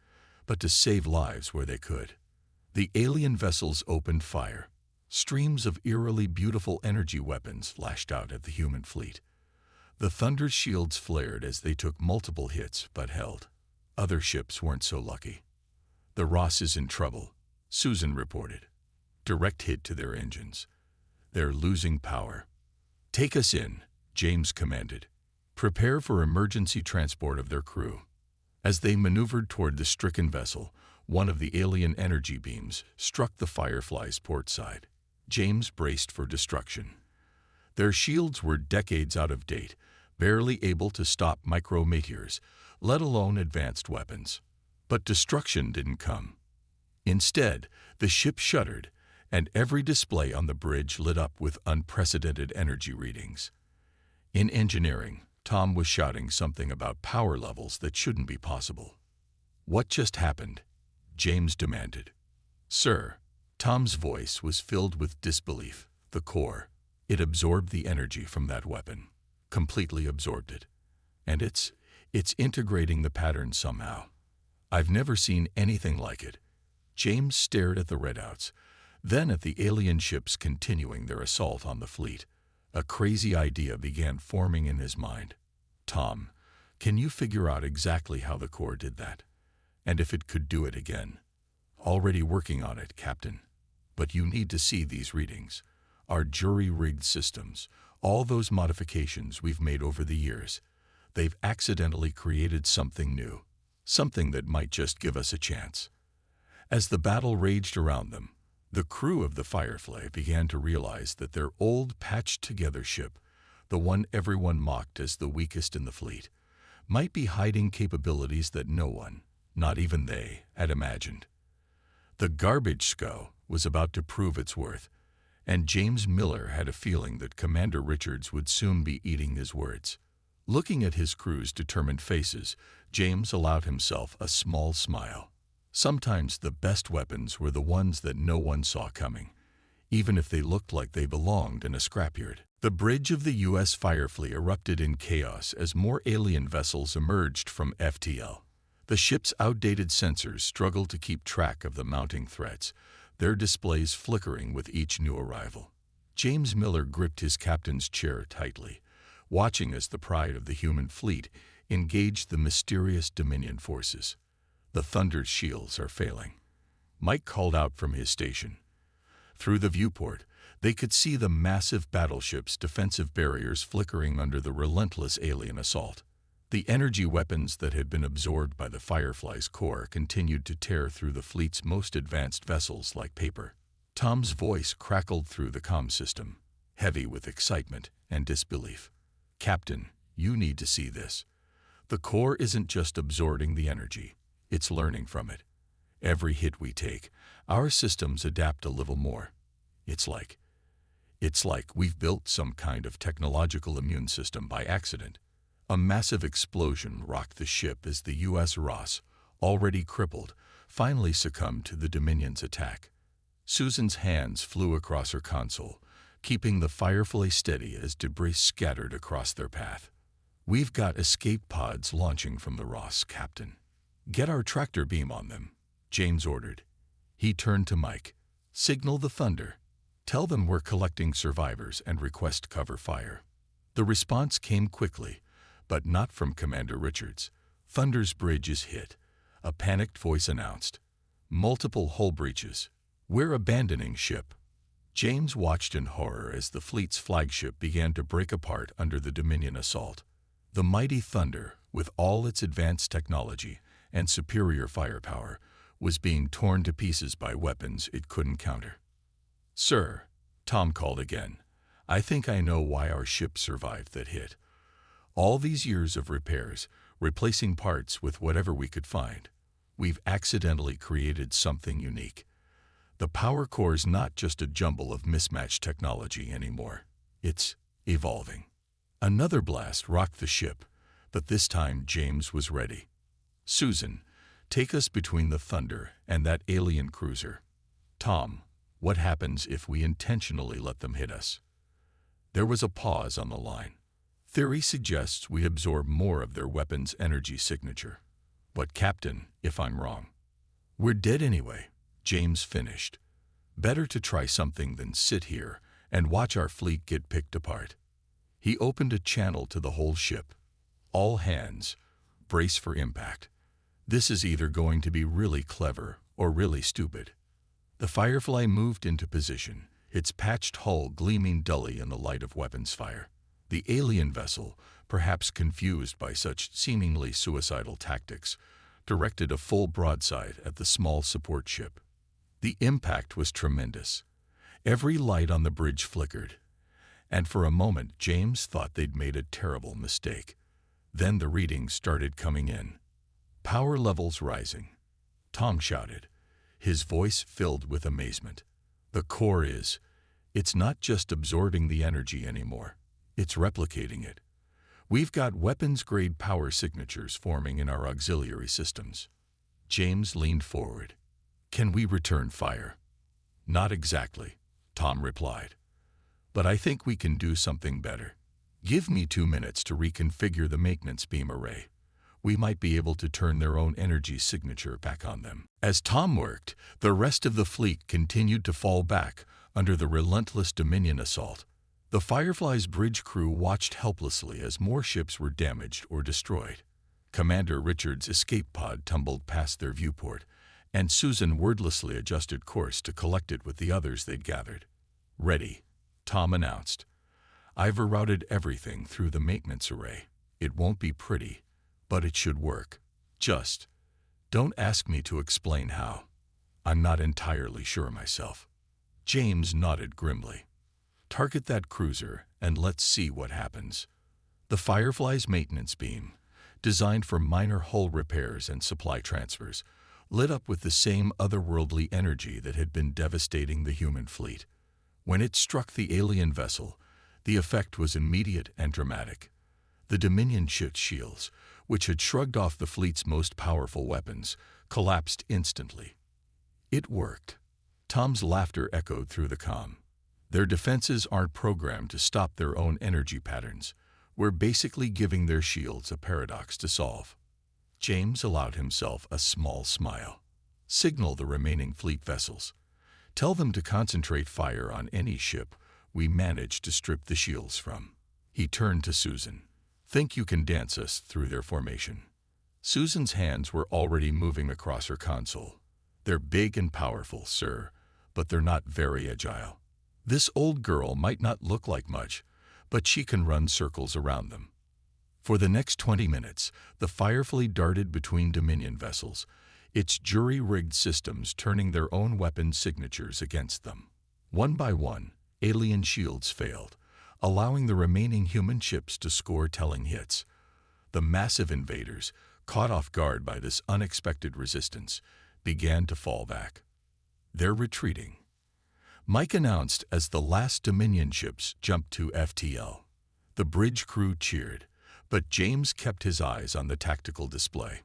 but to save lives where they could. The alien vessels opened fire. Streams of eerily beautiful energy weapons lashed out at the human fleet. The Thunder's shields flared as they took multiple hits but held. Other ships weren't so lucky. "The Ross is in trouble," Susan reported. "Direct hit to their engines. They're losing power." "Take us in," James commanded. "Prepare for emergency transport of their crew." As they maneuvered toward the stricken vessel, one of the alien energy beams struck the Firefly's port side. James braced for destruction. Their shields were decades out of date, barely able to stop micrometeors, let alone advanced weapons. But destruction didn't come. Instead, the ship shuddered, and every display on the bridge lit up with unprecedented energy readings. In engineering, Tom was shouting something about power levels that shouldn't be possible. "What just happened?" James demanded. "Sir," Tom's voice was filled with disbelief. "The core, it absorbed the energy from that weapon. Completely absorbed it. And it's integrating the pattern somehow. I've never seen anything like it." James stared at the redouts, then at the alien ships continuing their assault on the fleet. A crazy idea began forming in his mind. "Tom, can you figure out exactly how the core did that? And if it could do it again?" "Already working on it, Captain. But you need to see these readings. Our jury-rigged systems, all those modifications we've made over the years, they've accidentally created something new, something that might just give us a chance." As the battle raged around them, the crew of the Firefly began to realize that their old, patched-together ship, the one everyone mocked as the weakest in the fleet, might be hiding capabilities that no one, not even they, had imagined. The garbage SCO was about to prove its worth, and James Miller had a feeling that Commander Richards would soon be eating his words. Looking at his crew's determined faces, James allowed himself a small smile. Sometimes the best weapons were the ones that no one saw coming, even if they looked like they belonged in a scrapyard. The bridge of the U.S. Firefleet erupted in chaos as more alien vessels emerged from FTL. The ship's outdated sensors struggled to keep track of the mounting threats, their displays flickering with each new arrival. James Miller gripped his captain's chair tightly, watching as the pride of the human fleet engaged the mysterious Dominion forces. The Thunder's shields are failing. Mike called out from his station. Through the viewport, they could see the massive battleship's defensive barriers flickering under the relentless alien assault. The energy weapons that had been absorbed by the Firefly's core continued to tear through the fleet's most advanced vessels like paper. Tom's voice crackled through the comm system, heavy with excitement and disbelief. "Captain, you need to see this. The core isn't just absorbing the energy, it's learning from it. Every hit we take, our systems adapt a little more. It's like we've built some kind of technological immune system by accident." A massive explosion rocked the ship as the U.S. Ross, already crippled, finally succumbed to the Dominion's attack. Susan's hands flew across her console, keeping the Firefly steady as debris scattered across their path. "We've got escape pods launching from the Ross, Captain. Get our tractor beam on them," James ordered. He turned to Mike. "Signal the Thunder. Tell them we're collecting survivors and request cover fire." The response came quickly, but not from Commander Richards. "Thunder's bridge is hit," a panicked voice announced. "Multiple hull breaches. We're abandoning ship." James watched in horror as the fleet's flagship began to break apart under the Dominion assault. The mighty Thunder, with all its advanced technology and superior firepower, was being torn to pieces by weapons it couldn't counter. "Sir," Tom called again, "I think I know why our ship survived that hit. All these years of repairs, replacing parts with whatever we could find, we've accidentally created something unique. The power core's not just a jumble of mismatched technology anymore. It's evolving." Another blast rocked the ship, but this time James was ready. "Susan, take us between the Thunder and that alien cruiser." "Tom, what happens if we intentionally let them hit us?" There was a pause on the line. "Theory suggests we absorb more of their weapon's energy signature. But Captain, if I'm wrong?" "We're dead anyway," James finished. "Better to try something than sit here and watch our fleet get picked apart." He opened a channel to the whole ship. "All hands, brace for impact. This is either going to be really clever or really stupid." The Firefly moved into position, its patched hull gleaming dully in the light of weapons fire. The alien vessel, perhaps confused by such seemingly suicidal tactics, directed a full broadside at the small support ship. The impact was tremendous. Every light on the bridge flickered, and for a moment James thought they'd made a terrible mistake. Then the readings started coming in. "Power levels rising," Tom shouted, his voice filled with amazement. "The core it's not just absorbing the energy anymore. It's replicating it. We've got weapons-grade power signatures forming in our auxiliary systems." James leaned forward. "Can we return fire?" "Not exactly," Tom replied. "But I think we can do something better. Give me 2 minutes to reconfigure the maintenance beam array. We might be able to turn their own energy signature back on them." As Tom worked, the rest of the fleet continued to fall back under the relentless Dominion assault. The Firefly's bridge crew watched helplessly as more ships were damaged or destroyed. Commander Richards' escape pod tumbled past their viewport, and Susan wordlessly adjusted course to collect it with the others they'd gathered. "Ready," Tom announced. "I've rerouted everything through the maintenance array. It won't be pretty, but it should work. Just don't ask me to explain how. I'm not entirely sure myself." James nodded grimly. "Target that cruiser and let's see what happens." The Firefly's maintenance beam, designed for minor hull repairs and supply transfers, lit up with the same otherworldly energy that had been devastating the human fleet. When it struck the alien vessel, the effect was immediate and dramatic. The Dominion ship's shields, which had shrugged off the fleet's most powerful weapons, collapsed instantly. It worked. Tom's laughter echoed through the comm. "Their defenses aren't programmed to stop their own energy patterns. We're basically giving their shields a paradox to solve." James allowed himself a small smile. Signal the remaining fleet vessels. Tell them to concentrate fire on any ship we manage to strip the shields from. He turned to Susan. Think you can dance us through their formation? Susan's hands were already moving across her console. They're big and powerful, sir, but they're not very agile. This old girl might not look like much, but she can run circles around them. For the next 20 minutes, the Firefly darted between Dominion vessels, its jury-rigged systems turning their own weapon signatures against them. One by one, alien shields failed, allowing the remaining human ships to score telling hits. The massive invaders, caught off guard by this unexpected resistance, began to fall back. They're retreating, Mike announced as the last Dominion ships jumped to FTL. The bridge crew cheered, but James kept his eyes on the tactical display.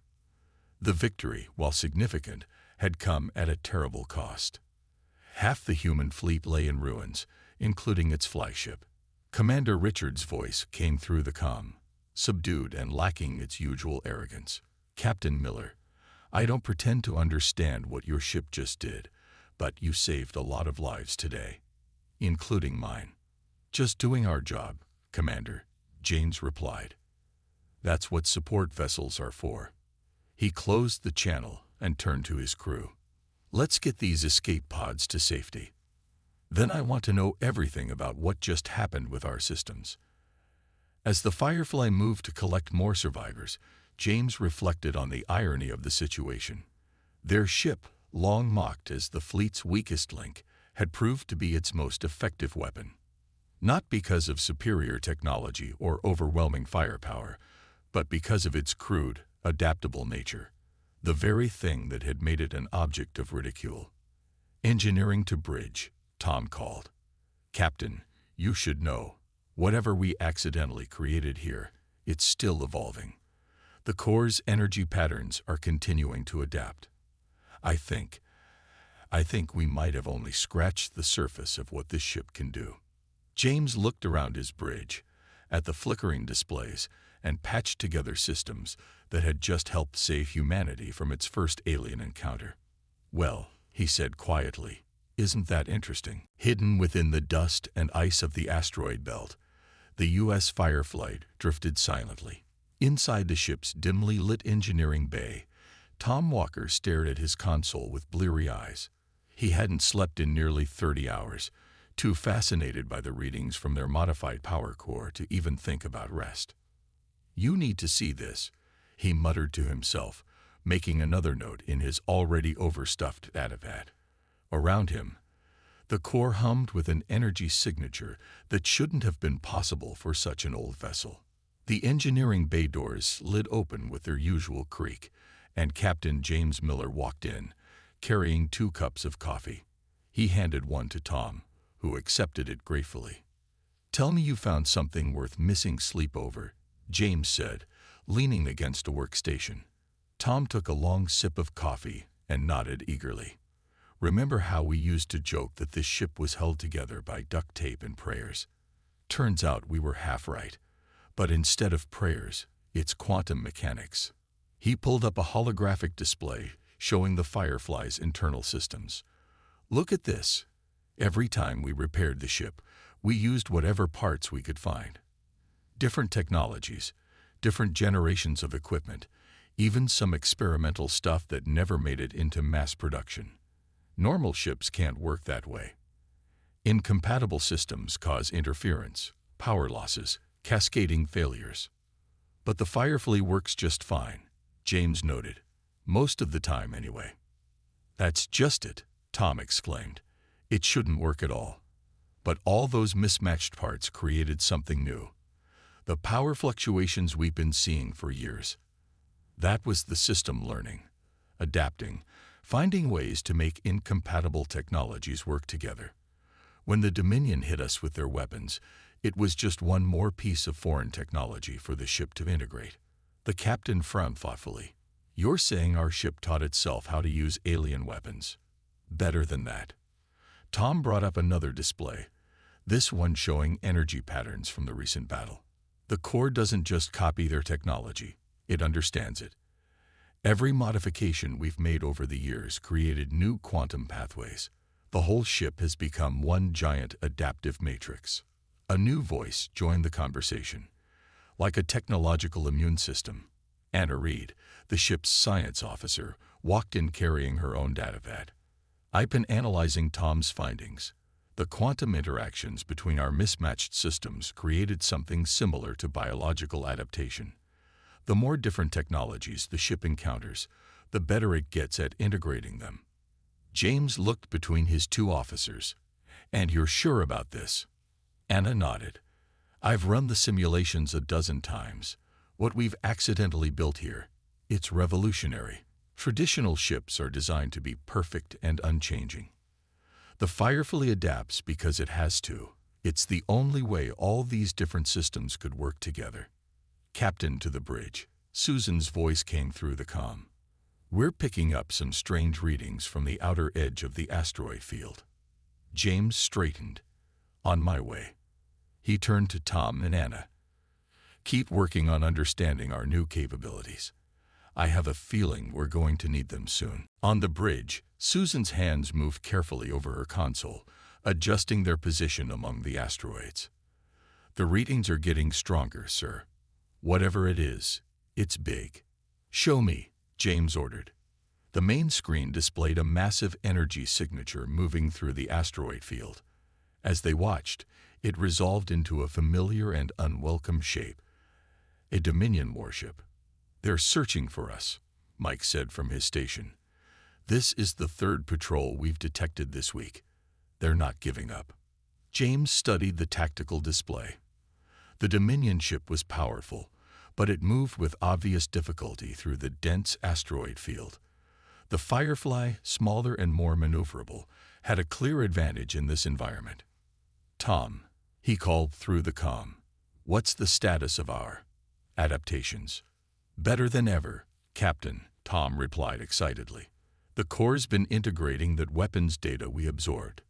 The victory, while significant, had come at a terrible cost. Half the human fleet lay in ruins, including its flagship. Commander Richard's voice came through the comm, subdued and lacking its usual arrogance. Captain Miller, I don't pretend to understand what your ship just did, but you saved a lot of lives today, including mine. Just doing our job, Commander, James replied. That's what support vessels are for. He closed the channel and turned to his crew. Let's get these escape pods to safety. Then I want to know everything about what just happened with our systems. As the Firefly moved to collect more survivors, James reflected on the irony of the situation. Their ship, long mocked as the fleet's weakest link, had proved to be its most effective weapon. Not because of superior technology or overwhelming firepower, but because of its crude, adaptable nature, the very thing that had made it an object of ridicule. Engineering to bridge, Tom called. Captain, you should know, whatever we accidentally created here, it's still evolving. The core's energy patterns are continuing to adapt. I think we might have only scratched the surface of what this ship can do. James looked around his bridge, at the flickering displays, and patched together systems that had just helped save humanity from its first alien encounter. Well, he said quietly, isn't that interesting? Hidden within the dust and ice of the asteroid belt, the U.S. Firefly drifted silently. Inside the ship's dimly lit engineering bay, Tom Walker stared at his console with bleary eyes. He hadn't slept in nearly 30 hours, too fascinated by the readings from their modified power core to even think about rest. You need to see this, he muttered to himself, making another note in his already overstuffed datapad. Around him, the core hummed with an energy signature that shouldn't have been possible for such an old vessel. The engineering bay doors slid open with their usual creak, and Captain James Miller walked in, carrying 2 cups of coffee. He handed one to Tom, who accepted it gratefully. Tell me you found something worth missing sleep over, James said, leaning against a workstation. Tom took a long sip of coffee and nodded eagerly. Remember how we used to joke that this ship was held together by duct tape and prayers? Turns out we were half right. But instead of prayers, it's quantum mechanics. He pulled up a holographic display showing the Firefly's internal systems. Look at this. Every time we repaired the ship, we used whatever parts we could find. Different technologies, different generations of equipment, even some experimental stuff that never made it into mass production. Normal ships can't work that way. Incompatible systems cause interference, power losses, cascading failures. But the Firefly works just fine, James noted. Most of the time, anyway. That's just it, Tom exclaimed. It shouldn't work at all. But all those mismatched parts created something new. The power fluctuations we've been seeing for years. That was the system learning, adapting, finding ways to make incompatible technologies work together. When the Dominion hit us with their weapons, it was just one more piece of foreign technology for the ship to integrate. The captain frowned thoughtfully. You're saying our ship taught itself how to use alien weapons? Better than that. Tom brought up another display, this one showing energy patterns from the recent battle. The core doesn't just copy their technology, it understands it. Every modification we've made over the years created new quantum pathways. The whole ship has become one giant adaptive matrix. A new voice joined the conversation. Like a technological immune system, Anna Reed, the ship's science officer, walked in carrying her own datapad. I've been analyzing Tom's findings. The quantum interactions between our mismatched systems created something similar to biological adaptation. The more different technologies the ship encounters, the better it gets at integrating them. James looked between his two officers. "And you're sure about this?" Anna nodded. "I've run the simulations a dozen times. What we've accidentally built here, it's revolutionary. Traditional ships are designed to be perfect and unchanging. The Firefly adapts because it has to. It's the only way all these different systems could work together." "Captain to the bridge," Susan's voice came through the comm. "We're picking up some strange readings from the outer edge of the asteroid field." James straightened. "On my way." He turned to Tom and Anna. "Keep working on understanding our new capabilities. I have a feeling we're going to need them soon." On the bridge, Susan's hands moved carefully over her console, adjusting their position among the asteroids. "The readings are getting stronger, sir. Whatever it is, it's big." "Show me," James ordered. The main screen displayed a massive energy signature moving through the asteroid field. As they watched, it resolved into a familiar and unwelcome shape. "A Dominion warship. They're searching for us," Mike said from his station. "This is the third patrol we've detected this week. They're not giving up." James studied the tactical display. The Dominion ship was powerful, but it moved with obvious difficulty through the dense asteroid field. The Firefly, smaller and more maneuverable, had a clear advantage in this environment. "Tom," he called through the comm, "what's the status of our adaptations?" "Better than ever, Captain," Tom replied excitedly. "The Corps' been integrating that weapons data we absorbed.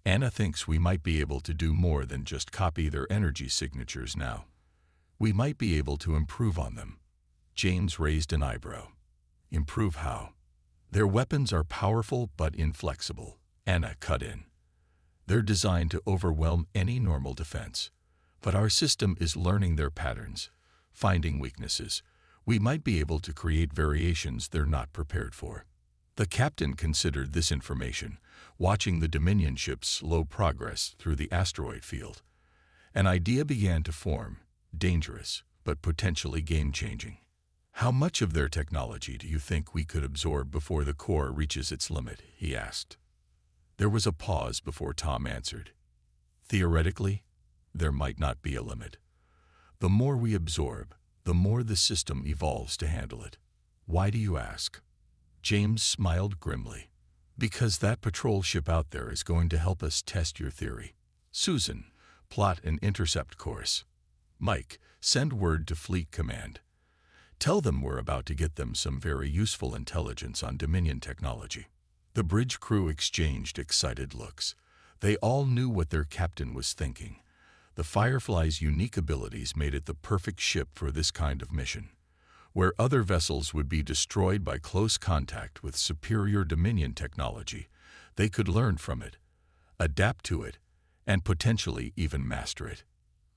Anna thinks we might be able to do more than just copy their energy signatures now. We might be able to improve on them." James raised an eyebrow. "Improve how?" "Their weapons are powerful but inflexible," Anna cut in. "They're designed to overwhelm any normal defense. But our system is learning their patterns, finding weaknesses. We might be able to create variations they're not prepared for." The captain considered this information, watching the Dominion ship's slow progress through the asteroid field. An idea began to form, dangerous, but potentially game-changing. "How much of their technology do you think we could absorb before the Corps reaches its limit?" he asked. There was a pause before Tom answered. "Theoretically, there might not be a limit. The more we absorb, the more the system evolves to handle it." "Why do you ask?" James smiled grimly. "Because that patrol ship out there is going to help us test your theory. Susan, plot an intercept course. Mike, send word to Fleet Command. Tell them we're about to get them some very useful intelligence on Dominion technology." The bridge crew exchanged excited looks. They all knew what their captain was thinking. The Firefly's unique abilities made it the perfect ship for this kind of mission. Where other vessels would be destroyed by close contact with superior Dominion technology, they could learn from it, adapt to it, and potentially even master it.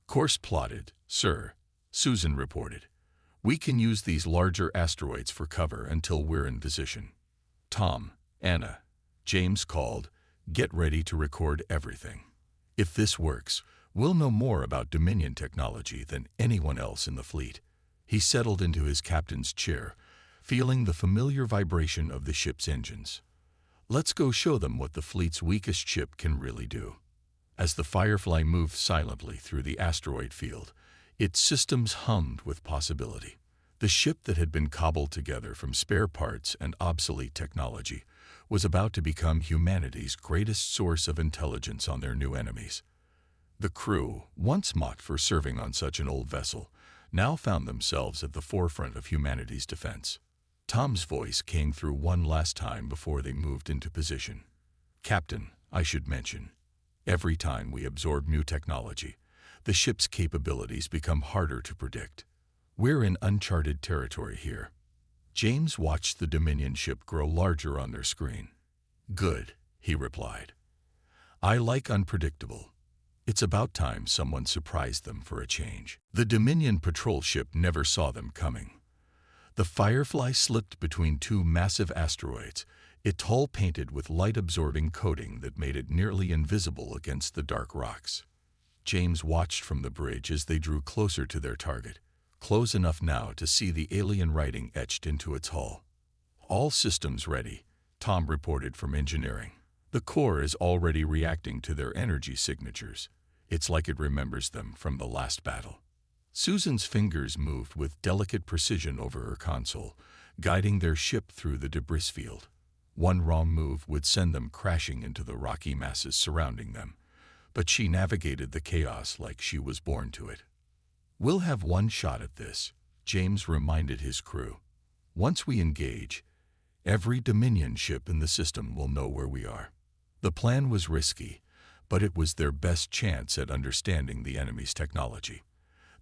"Course plotted, sir," Susan reported. "We can use these larger asteroids for cover until we're in position." "Tom, Anna," James called, "get ready to record everything. If this works, we'll know more about Dominion technology than anyone else in the fleet." He settled into his captain's chair, feeling the familiar vibration of the ship's engines. "Let's go show them what the fleet's weakest ship can really do." As the Firefly moved silently through the asteroid field, its systems hummed with possibility. The ship that had been cobbled together from spare parts and obsolete technology was about to become humanity's greatest source of intelligence on their new enemies. The crew, once mocked for serving on such an old vessel, now found themselves at the forefront of humanity's defense. Tom's voice came through one last time before they moved into position. "Captain, I should mention, every time we absorb new technology, the ship's capabilities become harder to predict. We're in uncharted territory here." James watched the Dominion ship grow larger on their screen. "Good," he replied. "I like unpredictable. It's about time someone surprised them for a change." The Dominion patrol ship never saw them coming. The Firefly slipped between two massive asteroids, its hull painted with light-absorbing coating that made it nearly invisible against the dark rocks. James watched from the bridge as they drew closer to their target, close enough now to see the alien writing etched into its hull. "All systems ready," Tom reported from engineering. "The core is already reacting to their energy signatures. It's like it remembers them from the last battle." Susan's fingers moved with delicate precision over her console, guiding their ship through the debris field. One wrong move would send them crashing into the rocky masses surrounding them, but she navigated the chaos like she was born to it. "We'll have one shot at this," James reminded his crew. "Once we engage, every Dominion ship in the system will know where we are." The plan was risky, but it was their best chance at understanding the enemy's technology.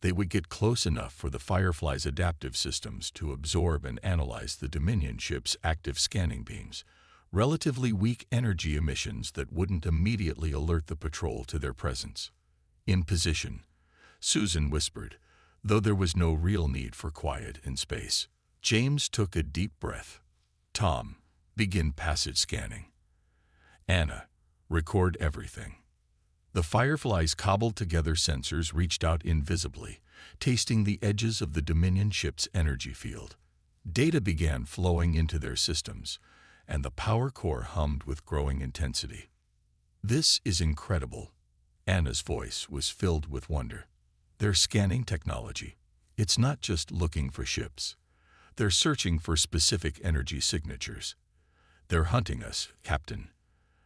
They would get close enough for the Firefly's adaptive systems to absorb and analyze the Dominion ship's active scanning beams, relatively weak energy emissions that wouldn't immediately alert the patrol to their presence. "In position," Susan whispered, though there was no real need for quiet in space. James took a deep breath. "Tom, begin passage scanning. Anna, record everything." The Firefly's cobbled-together sensors reached out invisibly, tasting the edges of the Dominion ship's energy field. Data began flowing into their systems, and the power core hummed with growing intensity. "This is incredible." Anna's voice was filled with wonder. "Their scanning technology. It's not just looking for ships. They're searching for specific energy signatures. They're hunting us, Captain.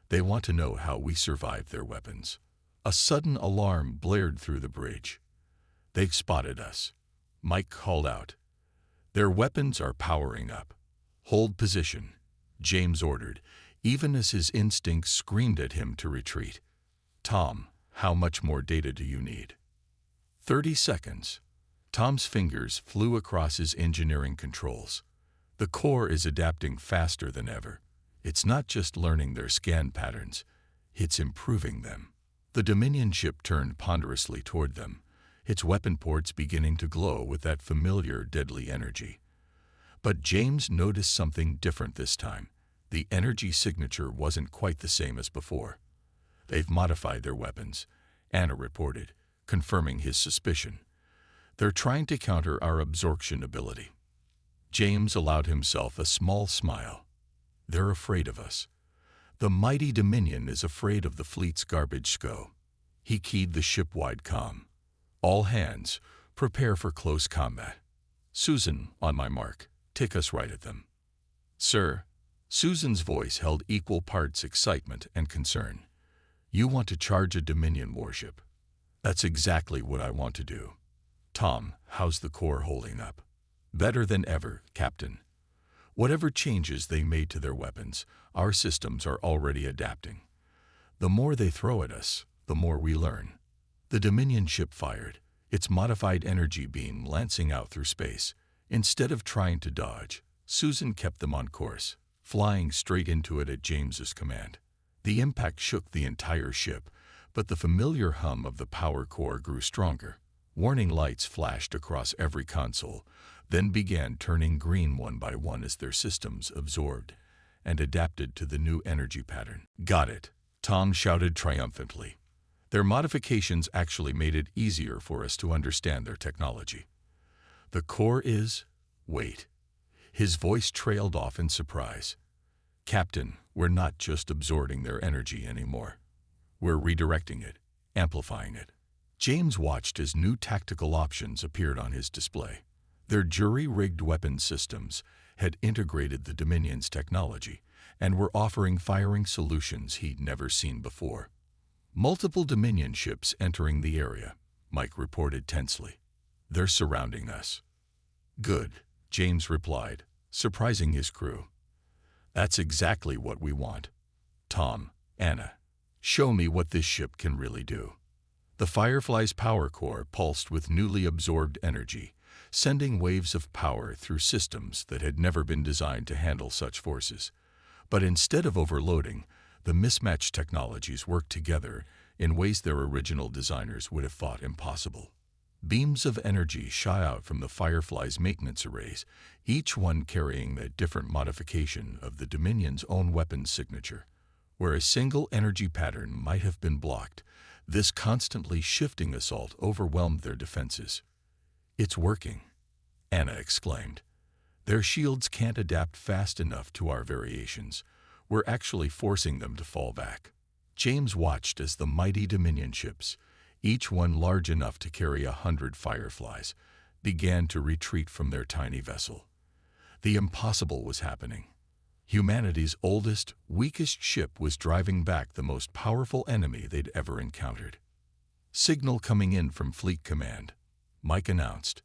They want to know how we survived their weapons." A sudden alarm blared through the bridge. "They've spotted us," Mike called out. "Their weapons are powering up." "Hold position," James ordered, even as his instincts screamed at him to retreat. "Tom, how much more data do you need?" 30 seconds. Tom's fingers flew across his engineering controls. "The core is adapting faster than ever. It's not just learning their scan patterns, it's improving them." The Dominion ship turned ponderously toward them, its weapon ports beginning to glow with that familiar deadly energy. But James noticed something different this time. The energy signature wasn't quite the same as before. "They've modified their weapons," Anna reported, confirming his suspicion. "They're trying to counter our absorption ability." James allowed himself a small smile. "They're afraid of us. The mighty Dominion is afraid of the fleet's garbage SCO." He keyed the ship-wide comm. "All hands, prepare for close combat. Susan, on my mark, take us right at them." "Sir." Susan's voice held equal parts excitement and concern. "You want to charge a Dominion warship?" "That's exactly what I want to do." "Tom, how's the core holding up?" "Better than ever, Captain. Whatever changes they made to their weapons, our systems are already adapting. The more they throw at us, the more we learn." The Dominion ship fired, its modified energy beam lancing out through space. Instead of trying to dodge, Susan kept them on course, flying straight into it at James's command. The impact shook the entire ship, but the familiar hum of the power core grew stronger. Warning lights flashed across every console, then began turning green one by one as their systems absorbed and adapted to the new energy pattern. "Got it," Tom shouted triumphantly. "Their modifications actually made it easier for us to understand their technology. The core is—" "Wait." His voice trailed off in surprise. "Captain, we're not just absorbing their energy anymore. We're redirecting it, amplifying it." James watched as new tactical options appeared on his display. Their jury-rigged weapon systems had integrated the Dominion's technology and were offering firing solutions he'd never seen before. "Multiple Dominion ships entering the area," Mike reported tensely. "They're surrounding us." "Good," James replied, surprising his crew. "That's exactly what we want. Tom, Anna, show me what this ship can really do." The Firefly's power core pulsed with newly absorbed energy, sending waves of power through systems that had never been designed to handle such forces. But instead of overloading, the mismatched technologies worked together in ways their original designers would have thought impossible. Beams of energy shot out from the Firefly's maintenance arrays, each one carrying a different modification of the Dominion's own weapons signature. Where a single energy pattern might have been blocked, this constantly shifting assault overwhelmed their defenses. "It's working," Anna exclaimed. "Their shields can't adapt fast enough to our variations. We're actually forcing them to fall back." James watched as the mighty Dominion ships, each one large enough to carry 100 Fireflies, began to retreat from their tiny vessel. The impossible was happening. Humanity's oldest, weakest ship was driving back the most powerful enemy they'd ever encountered. "Signal coming in from Fleet Command," Mike announced.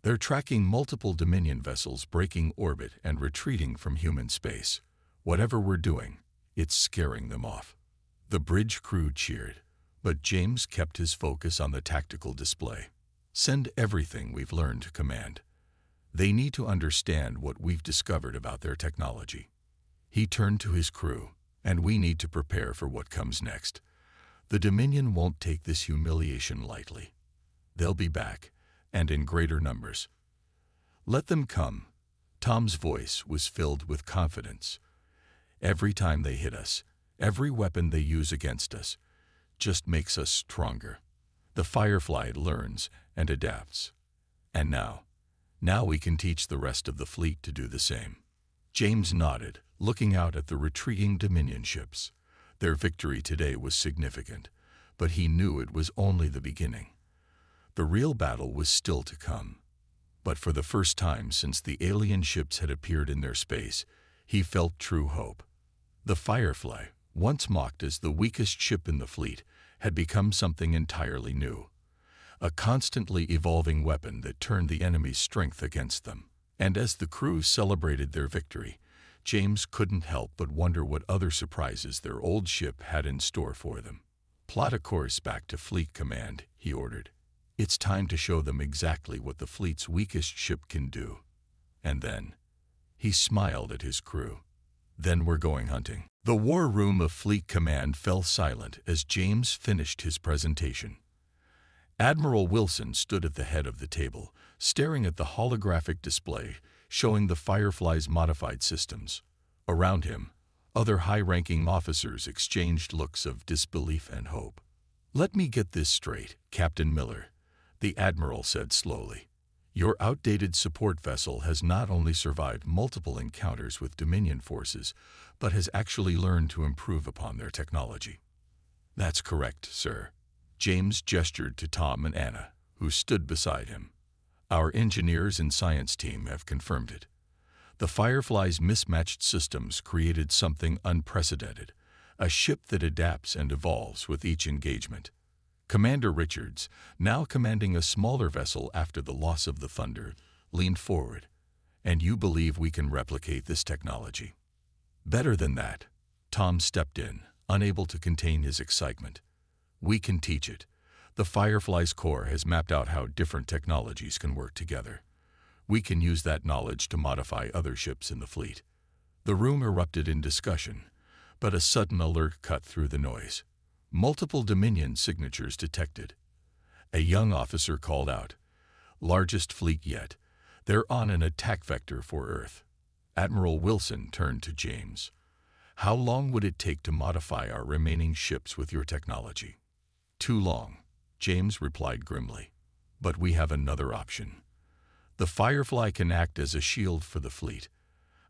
"They're tracking multiple Dominion vessels breaking orbit and retreating from human space. Whatever we're doing, it's scaring them off." The bridge crew cheered, but James kept his focus on the tactical display. "Send everything we've learned to Command. They need to understand what we've discovered about their technology." He turned to his crew, "And we need to prepare for what comes next. The Dominion won't take this humiliation lightly. They'll be back, and in greater numbers. Let them come." Tom's voice was filled with confidence. "Every time they hit us, every weapon they use against us, just makes us stronger. The Firefly learns and adapts. And now we can teach the rest of the fleet to do the same." James nodded, looking out at the retreating Dominion ships. Their victory today was significant, but he knew it was only the beginning. The real battle was still to come. But for the first time since the alien ships had appeared in their space, he felt true hope. The Firefly, once mocked as the weakest ship in the fleet, had become something entirely new. A constantly evolving weapon that turned the enemy's strength against them. And as the crew celebrated their victory, James couldn't help but wonder what other surprises their old ship had in store for them. "Plot a course back to Fleet Command," he ordered. "It's time to show them exactly what the fleet's weakest ship can do." And then, he smiled at his crew. "Then we're going hunting." The war room of Fleet Command fell silent as James finished his presentation. Admiral Wilson stood at the head of the table, staring at the holographic display showing the Firefly's modified systems. Around him, other high-ranking officers exchanged looks of disbelief and hope. "Let me get this straight, Captain Miller," the Admiral said slowly. "Your outdated support vessel has not only survived multiple encounters with Dominion forces, but has actually learned to improve upon their technology." "That's correct, sir." James gestured to Tom and Anna, who stood beside him. "Our engineers and science team have confirmed it. The Firefly's mismatched systems created something unprecedented, a ship that adapts and evolves with each engagement." Commander Richards, now commanding a smaller vessel after the loss of the Thunder, leaned forward. "And you believe we can replicate this technology?" "Better than that," Tom stepped in, unable to contain his excitement. "We can teach it. The Firefly's core has mapped out how different technologies can work together. We can use that knowledge to modify other ships in the fleet." The room erupted in discussion, but a sudden alert cut through the noise. Multiple Dominion signatures detected. A young officer called out, "Largest fleet yet. They're on an attack vector for Earth." Admiral Wilson turned to James. "How long would it take to modify our remaining ships with your technology?" "Too long," James replied grimly. "But we have another option. The Firefly can act as a shield for the fleet.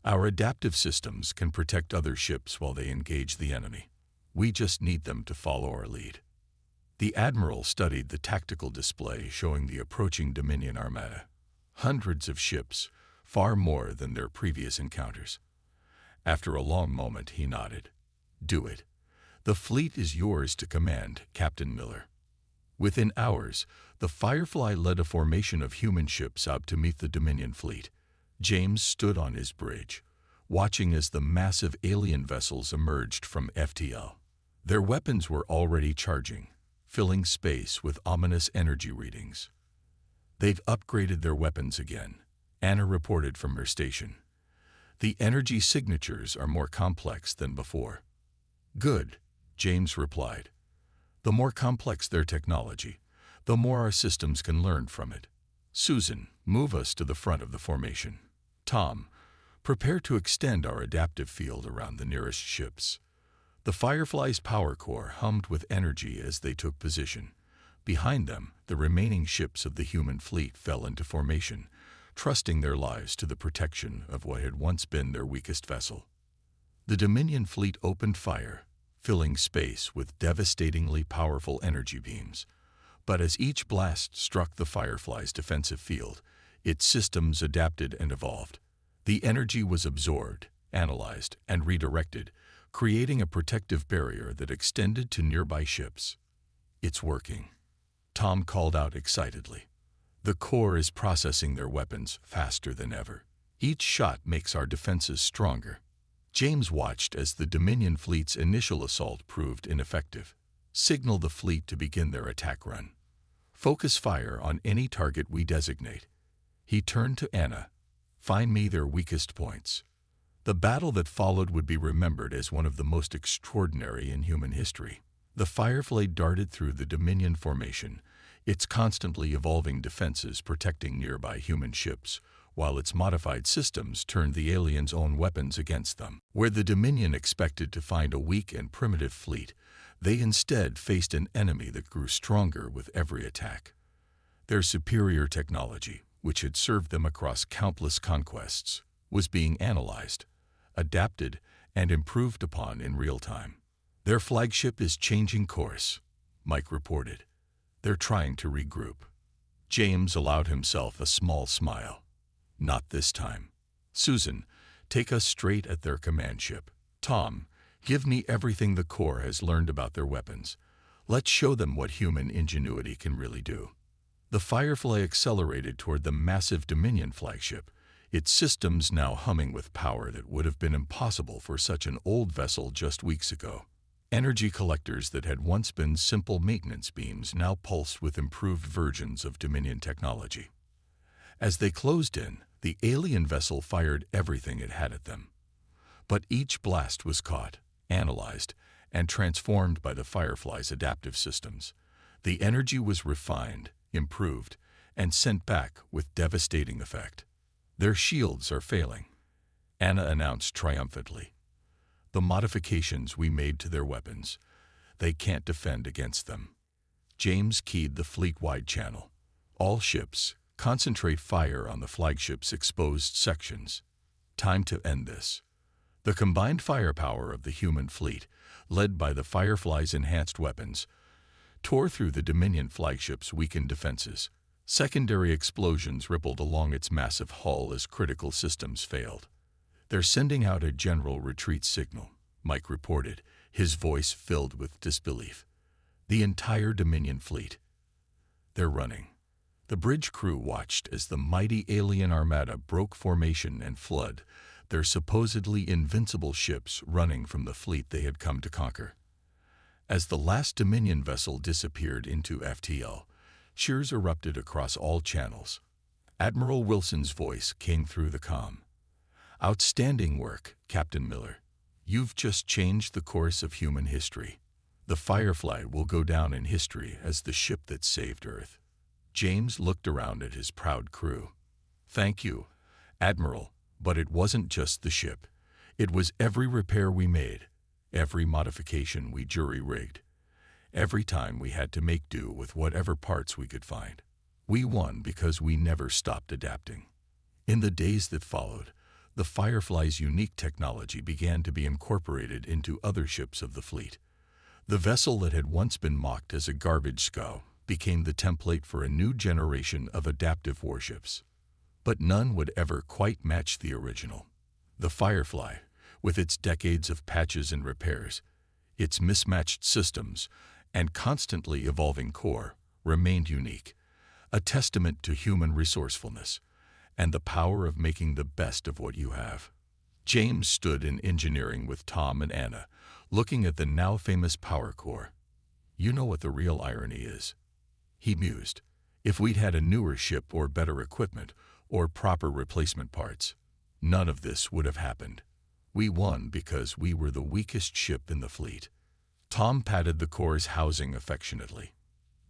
Our adaptive systems can protect other ships while they engage the enemy. We just need them to follow our lead." The Admiral studied the tactical display showing the approaching Dominion Armada. Hundreds of ships, far more than their previous encounters. After a long moment, he nodded. "Do it. The fleet is yours to command, Captain Miller." Within hours, the Firefly led a formation of human ships out to meet the Dominion fleet. James stood on his bridge, watching as the massive alien vessels emerged from FTL. Their weapons were already charging, filling space with ominous energy readings. They've upgraded their weapons again, Anna reported from her station. The energy signatures are more complex than before. Good, James replied. The more complex their technology, the more our systems can learn from it. Susan, move us to the front of the formation. Tom, prepare to extend our adaptive field around the nearest ships. The Firefly's power core hummed with energy as they took position. Behind them, the remaining ships of the human fleet fell into formation, trusting their lives to the protection of what had once been their weakest vessel. The Dominion fleet opened fire, filling space with devastatingly powerful energy beams. But as each blast struck the Firefly's defensive field, its systems adapted and evolved. The energy was absorbed, analyzed, and redirected, creating a protective barrier that extended to nearby ships. It's working, Tom called out excitedly. The core is processing their weapons faster than ever. Each shot makes our defenses stronger. James watched as the Dominion fleet's initial assault proved ineffective. Signal the fleet to begin their attack run. Focus fire on any target we designate. He turned to Anna. Find me their weakest points. The battle that followed would be remembered as one of the most extraordinary in human history. The Firefly darted through the Dominion formation, its constantly evolving defenses protecting nearby human ships, while its modified systems turned the aliens' own weapons against them. Where the Dominion expected to find a weak and primitive fleet, they instead faced an enemy that grew stronger with every attack. Their superior technology, which had served them across countless conquests, was being analyzed, adapted, and improved upon in real time. Their flagship is changing course, Mike reported. They're trying to regroup. James allowed himself a small smile. Not this time. Susan, take us straight at their command ship. Tom, give me everything the Corps has learned about their weapons. Let's show them what human ingenuity can really do. The Firefly accelerated toward the massive Dominion flagship, its systems now humming with power that would have been impossible for such an old vessel just weeks ago. Energy collectors that had once been simple maintenance beams now pulsed with improved versions of Dominion technology. As they closed in, the alien vessel fired everything it had at them. But each blast was caught, analyzed, and transformed by the Firefly's adaptive systems. The energy was refined, improved, and sent back with devastating effect. Their shields are failing, Anna announced triumphantly. The modifications we made to their weapons, they can't defend against them. James keyed the fleet-wide channel. All ships, concentrate fire on the flagship's exposed sections. Time to end this. The combined firepower of the human fleet, led by the Firefly's enhanced weapons, tore through the Dominion flagship's weakened defenses. Secondary explosions rippled along its massive hull as critical systems failed. They're sending out a general retreat signal, Mike reported, his voice filled with disbelief. The entire Dominion fleet. They're running. The bridge crew watched as the mighty alien Armada broke formation and fled, their supposedly invincible ships running from the fleet they had come to conquer. As the last Dominion vessel disappeared into FTL, cheers erupted across all channels. Admiral Wilson's voice came through the comm. Outstanding work, Captain Miller. You've just changed the course of human history. The Firefly will go down in history as the ship that saved Earth. James looked around at his proud crew. Thank you, Admiral, but it wasn't just the ship. It was every repair we made, every modification we jury-rigged, every time we had to make do with whatever parts we could find. We won because we never stopped adapting. In the days that followed, the Firefly's unique technology began to be incorporated into other ships of the fleet. The vessel that had once been mocked as a garbage scow became the template for a new generation of adaptive warships. But none would ever quite match the original. The Firefly, with its decades of patches and repairs, its mismatched systems, and constantly evolving core, remained unique, a testament to human resourcefulness and the power of making the best of what you have. James stood in engineering with Tom and Anna, looking at the now famous power core. You know what the real irony is? He mused. If we'd had a newer ship or better equipment or proper replacement parts, none of this would have happened. We won because we were the weakest ship in the fleet. Tom patted the Corps' housing affectionately.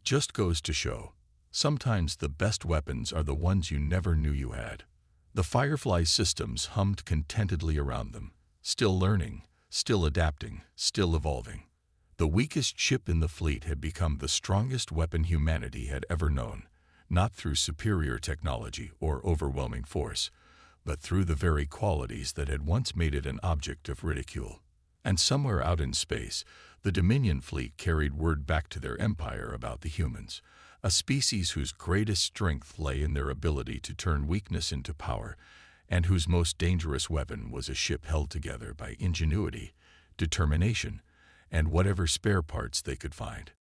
Just goes to show, sometimes the best weapons are the ones you never knew you had. The Firefly systems hummed contentedly around them, still learning, still adapting, still evolving. The weakest ship in the fleet had become the strongest weapon humanity had ever known, not through superior technology or overwhelming force, but through the very qualities that had once made it an object of ridicule. And somewhere out in space, the Dominion fleet carried word back to their empire about the humans, a species whose greatest strength lay in their ability to turn weakness into power, and whose most dangerous weapon was a ship held together by ingenuity, determination, and whatever spare parts they could find.